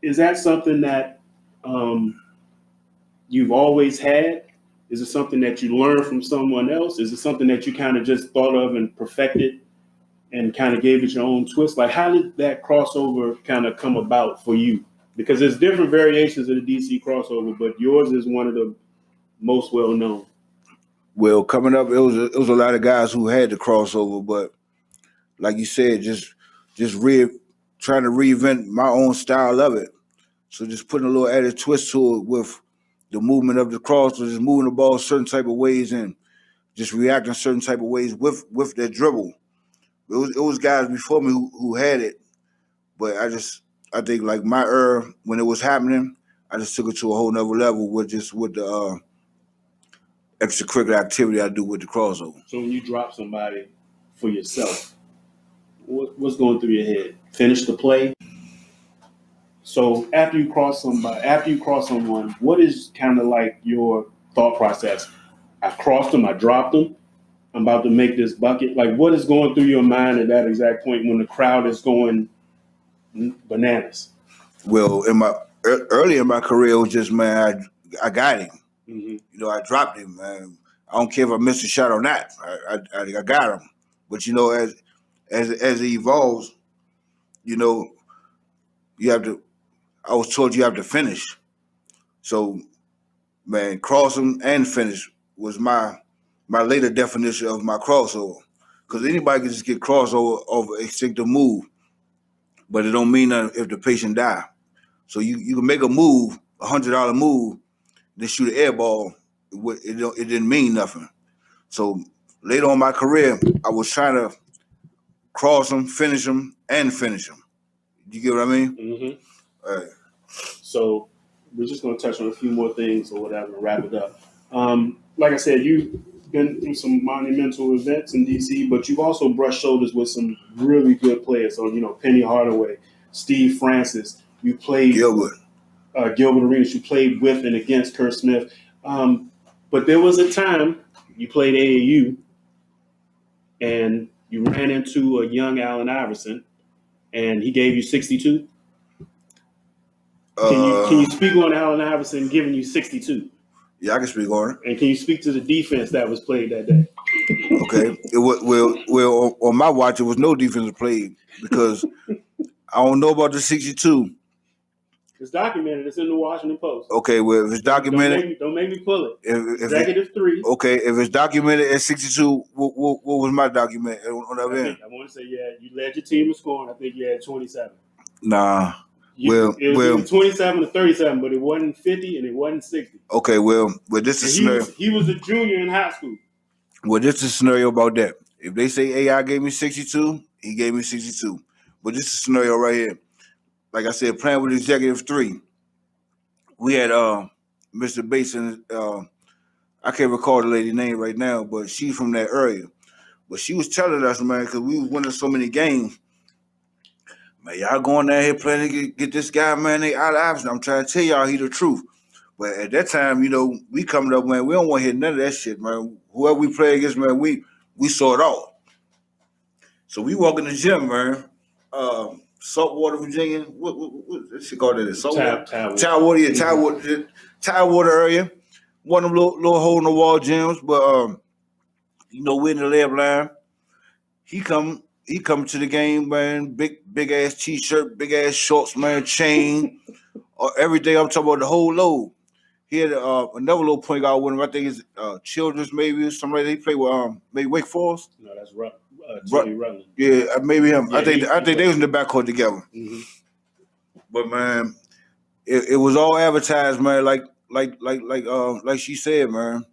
Is that something that you've always had? Is it something that you learned from someone else? Is it something that you kind of just thought of and perfected and kind of gave it your own twist? Like, how did that crossover kind of come about for you? Because there's different variations of the DC crossover, but yours is one of the most well known. Well, coming up, it was a lot of guys who had the crossover, but like you said, just trying to reinvent my own style of it. So just putting a little added twist to it with the movement of the crossover, just moving the ball certain type of ways and just reacting certain type of ways with their dribble. It was guys before me who had it, but I think like my era when it was happening, I just took it to a whole nother level with the extracurricular activity I do with the crossover. So when you drop somebody for yourself, what's going through your head? Finish the play. So after you cross someone, what is kind of like your thought process? I crossed them, I dropped them, I'm about to make this bucket. Like, what is going through your mind at that exact point when the crowd is going bananas? Well, early in my career, it was just, man, I got him. Mm-hmm. You know, I dropped him, man. I don't care if I missed a shot or not. I got him. But you know, as it evolves, you know, I was told you have to finish. So, man, crossing and finish was my later definition of my crossover. Because anybody can just get crossover over a instinctive move, but it don't mean nothing if the patient die. So you can make a move, $100 move, they shoot an air ball, it didn't mean nothing. So later on in my career, I was trying to cross them, finish them, and finish them. You get what I mean? Mm-hmm. All right. So we're just going to touch on a few more things or whatever and wrap it up. Like I said, you've been through some monumental events in DC, but you've also brushed shoulders with some really good players. So, Penny Hardaway, Steve Francis. You played Gilbert Arenas. You played with and against Kurt Smith. But there was a time you played AAU and you ran into a young Allen Iverson, and he gave you 62. Can you speak on Allen Iverson giving you 62? Yeah, I can speak on it. And can you speak to the defense that was played that day? Okay. It was, well, on my watch, there was no defense played because I don't know about the 62. It's documented. It's in the Washington Post. Okay, well, if it's documented, don't make me pull it. If Executive 3. Okay, if it's documented at 62, what was my document on that end? I want to say you led your team in scoring. I think you had 27. Nah. It was 27 to 37, but it wasn't 50 and it wasn't 60. Okay, well, this is scenario. He was a junior in high school. Well, this is a scenario about that. If they say AI gave me 62, he gave me 62. But this is a scenario right here. Like I said, playing with Executive 3, we had Mr. Basin. I can't recall the lady's name right now, but she's from that area. But she was telling us, man, because we was winning so many games. Man, y'all going down here playing to get this guy, man, they out of option. I'm trying to tell y'all he the truth. But at that time, we coming up, man, we don't want to hear none of that shit, man. Whoever we play against, man, we saw it all. So we walk in the gym, man. Saltwater, Virginia. What shit called that? Tidewater, yeah, Tidewater area. One of them little hole in the wall gyms, but we're in the lab line. He come to the game, man. Big ass t-shirt, big ass shorts, man. Chain, every day. I'm talking about the whole load. He had another little point guard with him. I think it's Childress, maybe or something like that. He played with maybe Wake Forest. No, that's Jimmy Rutland. Yeah, maybe him. Yeah, I think they was in the backcourt together. Mm-hmm. But man, it was all advertised, man. Like she said, man.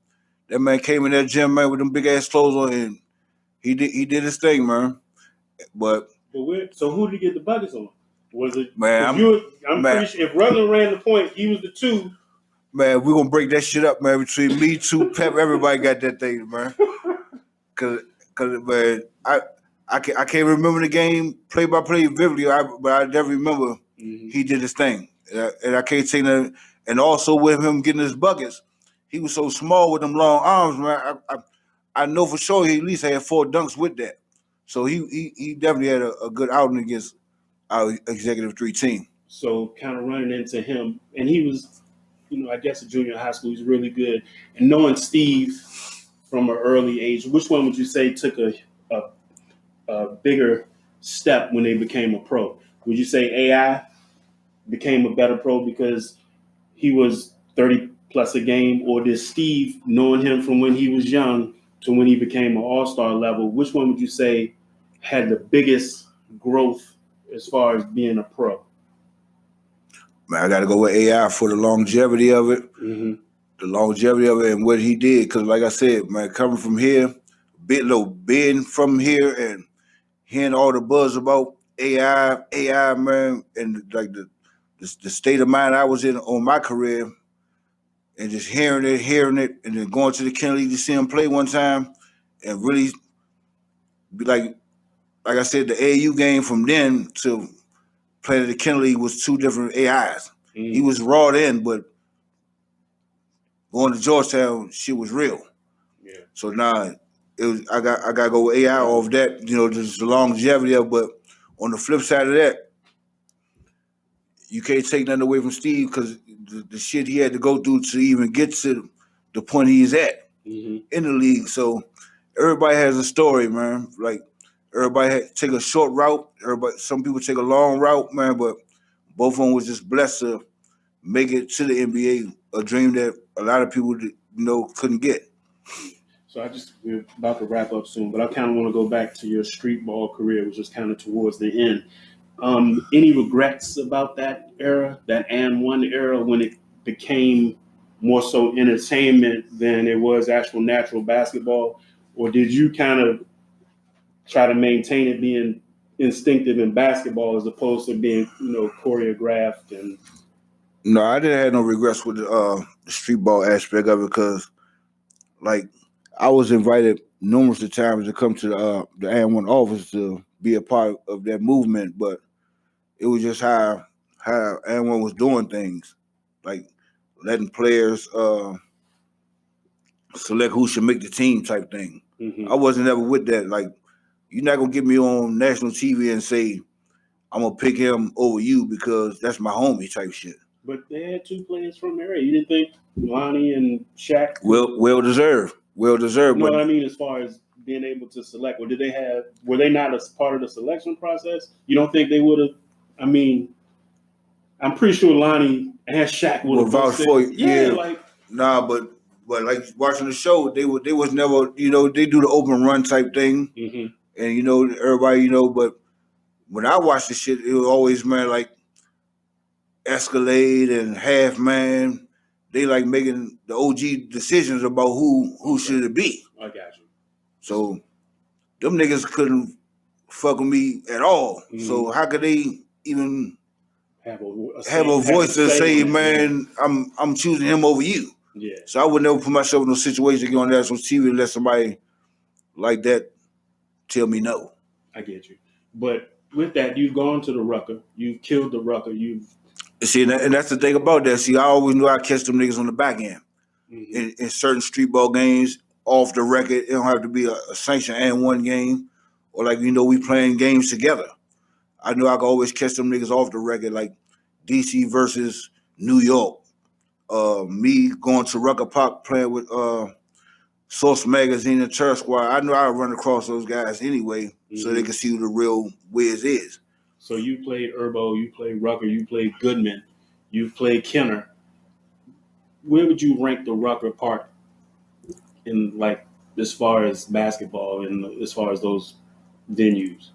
That man came in that gym, man, with them big ass clothes on, and he did his thing, man. But so who did he get the buckets on? Was it man? I'm pretty sure if Rutland ran the point, he was the 2. Man, we're gonna break that shit up, man. Between me, 2, Pep, everybody got that thing, man. Cause man, I can't remember the game play by play vividly, but I never remember he did his thing, and I can't say that. And also with him getting his buckets, he was so small with them long arms, man. I know for sure he at least had 4 dunks with that. So he definitely had a good outing against our Executive 3 team. So kind of running into him, and he was, I guess a junior in high school, he's really good. And knowing Steve from an early age, which one would you say took a bigger step when they became a pro? Would you say AI became a better pro because he was 30 plus a game, or did Steve, knowing him from when he was young to when he became an all-star level, which one would you say had the biggest growth as far as being a pro? Man, I got to go with AI for the longevity of it. Mm-hmm. The longevity of it and what he did. Because like I said, man, coming from here, being from here and hearing all the buzz about AI, man, and like the state of mind I was in on my career, and just hearing it, and then going to the Kennedy to see him play one time, and really be like I said, the AAU game from then to playing at the Kennedy was 2 different AIs. Mm-hmm. He was raw then, but going to Georgetown, shit was real. Yeah. So now I got to go with AI off that, just the longevity of it. But on the flip side of that, you can't take nothing away from Steve because the shit he had to go through to even get to the point he's at in the league. So everybody has a story, man. Like everybody take a short route. Some people take a long route, man. But both of them was just blessed to make it to the NBA, a dream that a lot of people couldn't get. So we're about to wrap up soon, but I kind of want to go back to your street ball career, which was kind of towards the end. Any regrets about that era, that and one era when it became more so entertainment than it was actual natural basketball? Or did you kind of try to maintain it being instinctive in basketball as opposed to being, choreographed and No, I didn't have no regrets with the street ball aspect of it because, like, I was invited numerous of times to come to the AN1 office to be a part of that movement, but it was just how AN1 was doing things, like letting players select who should make the team type thing. Mhm. I wasn't ever with that. Like, you're not gonna get me on national TV and say I'm gonna pick him over you because that's my homie type shit. But they had two players from the area. You didn't think Lonnie and Shaq? Well deserved. Well deserved. No, But I mean as far as being able to select, or were they not as part of the selection process? You don't think they would have? I mean, I'm pretty sure Lonnie and Shaq would have vouch for you. Yeah, Yeah. like Nah, but like watching the show, they was never, they do the open run type thing, mhm. and everybody, but when I watched the shit, it was always, man, like Escalade and Half Man. They like making the OG decisions about who should it be. I got you. So them niggas couldn't fuck with me at all. Mhm. So how could they even have a voice to say, on it, man, I'm choosing him over you? Yeah. So I would never put myself in a situation to get on national TV and let somebody like that tell me no. I get you. But with that, you've gone to the Rucker. You've killed the Rucker. See, and that's the thing about that. See, I always knew I'd catch them niggas on the back end. Mhm. In certain street ball games, off the record, it don't have to be a sanctioned AN1 game, or like, we playing games together. I knew I could always catch them niggas off the record, like DC versus New York. Me going to Rucker Park playing with Source Magazine and Turf Squad. I knew I'd run across those guys anyway, so they could see who the real Wiz is. So you played Herbo, you played Rucker, you played Goodman, you played Kenner. Where would you rank the Rucker part in, like, as far as basketball and as far as those venues?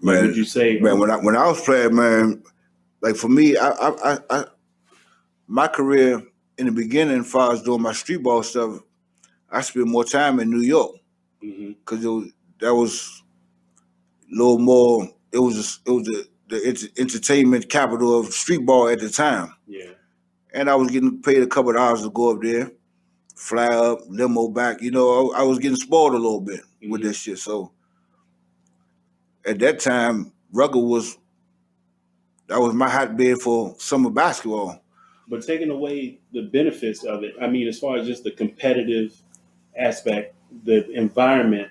Like, Man, would you say, man, when I was playing, man, like for me, I my career in the beginning, as far as doing my street ball stuff, I spent more time in New York because that was a little more. It was the entertainment capital of street ball at the time. Yeah. And I was getting paid a couple of dollars to go up there, fly up, limo back. I was getting spoiled a little bit with that shit. So at that time, Rucker was my hotbed for summer basketball. But taking away the benefits of it, I mean, as far as just the competitive aspect, the environment.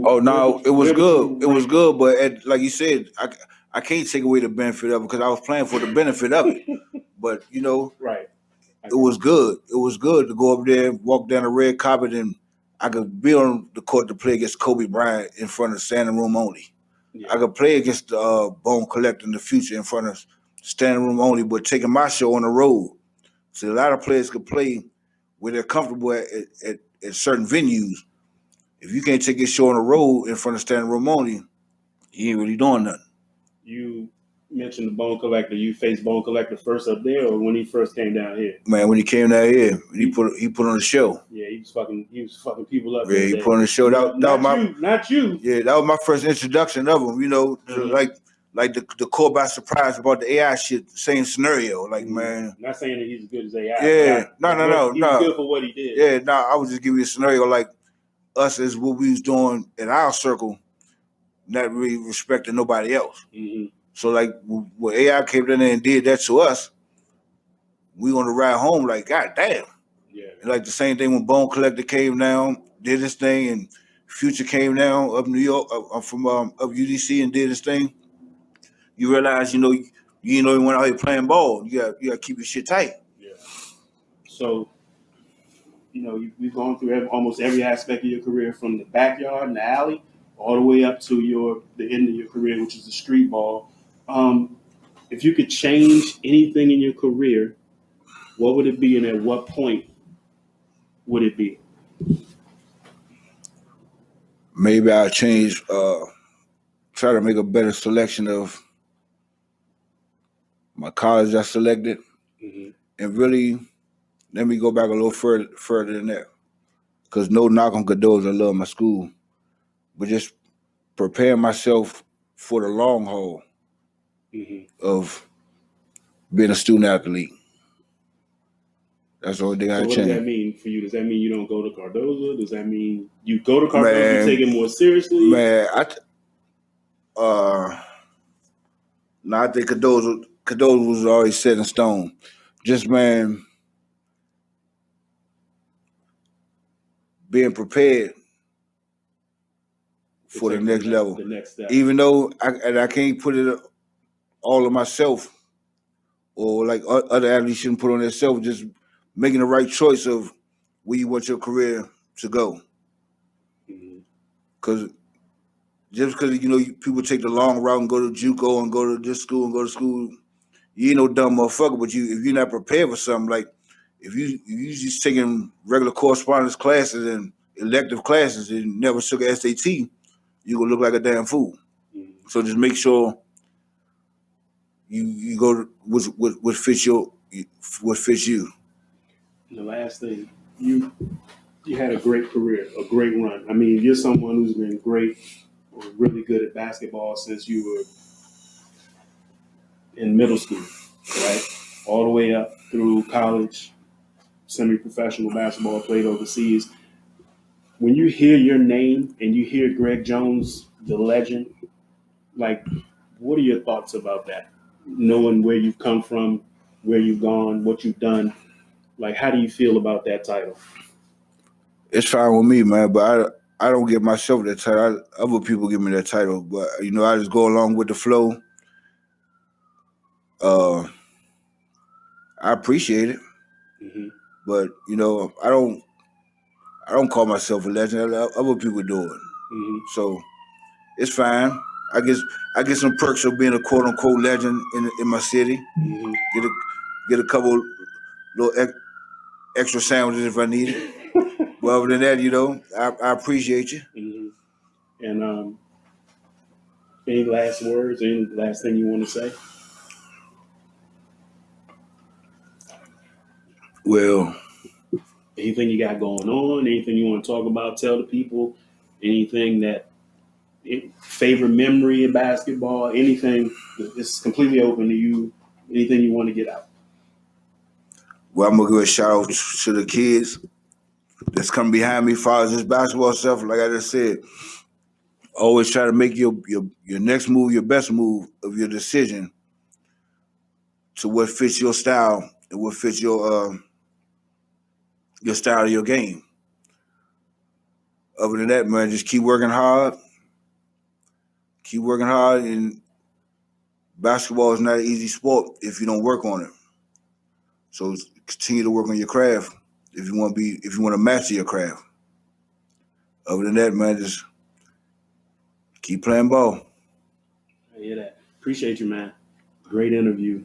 Oh no, it was good. It was good, but like you said, I can't take away the benefit of it because I was playing for the benefit of it. But right, it was good. It was good to go up there, walk down the red carpet, and I could be on the court to play against Kobe Bryant in front of standing room only. Yeah. I could play against Bone Collector in the future in front of standing room only, but taking my show on the road. So a lot of players could play where they're comfortable at certain venues. If you can't take your show on the road in front of standing room only, you ain't really doing nothing. You mentioned the Bone Collector. You faced Bone Collector first up there, or when he first came down here? Man, when he came down here, he put on the show. Yeah, he was fucking people up. Yeah, he put on the show. That was not you. Yeah, that was my first introduction of him. Like the caught by surprise about the AI shit. Same scenario. Like, man, not saying that he's as good as AI. Yeah, no. He was good for what he did. Yeah, no. I was just giving you a scenario like us as what we was doing in our circle, not really respecting nobody else. Mm-hmm. So like when AI came in there and did that to us, we on the ride home like, God damn. Yeah. And like the same thing when Bone Collector came down, did his thing, and Future came down up New York, from up UDC and did his thing. You realize, you ain't only went out here playing ball. You got to keep your shit tight. Yeah. So, we've gone through almost every aspect of your career, from the backyard and the alley all the way up to the end of your career, which is the street ball. If you could change anything in your career, what would it be, and at what point would it be? Maybe I'll change, try to make a better selection of my college I selected, and really let me go back a little further than that. Because no knock on Cadoz, I love my school. But just preparing myself for the long haul of being a student athlete. That's the only thing I So what changed. does that mean for you? Does that mean you don't go to Cardozo? Does that mean you go to Cardozo, you take it more seriously? Man, I think Cadoz was already set in stone. Just, man, being prepared for the next level. The next step. Even though I can't put it all on myself, or like other athletes shouldn't put on themselves, just making the right choice of where you want your career to go. Because just because, people take the long route and go to JUCO and go to this school and go to school, you ain't no dumb motherfucker. But if you're not prepared for something, like if you just taking regular correspondence classes and elective classes and never took an SAT, you gonna look like a damn fool. So just make sure you go to what fits you. And the last thing, you had a great career, a great run. I mean, you're someone who's been great or really good at basketball since you were in middle school, right? All the way up through college, semi-professional basketball, played overseas. When you hear your name and you hear Greg Jones, the legend, like, what are your thoughts about that? Knowing where you've come from, where you've gone, what you've done, like, how do you feel about that title? It's fine with me, man, but I don't give myself that title. Other people give me that title, but I just go along with the flow. I appreciate it, but I don't call myself a legend. Other people do it, so it's fine. I get some perks of being a quote unquote legend in my city. Get a couple little extra sandwiches if I need it. But other than that, I appreciate you. And any last words? Any last thing you want to say? Well, anything you got going on? Anything you want to talk about? Tell the people. Anything that favorite memory of basketball? Anything? It's completely open to you. Anything you want to get out? Well, I'm gonna give a shout out to the kids that's coming behind me as far as this basketball stuff. Like I just said, always try to make your next move your best move of your decision to what fits your style and what fits your style of your game. Other than that, man, just keep working hard. Keep working hard, and basketball is not an easy sport if you don't work on it. So continue to work on your craft if you want to master your craft. Other than that, man, just keep playing ball. I hear that. Appreciate you, man. Great interview.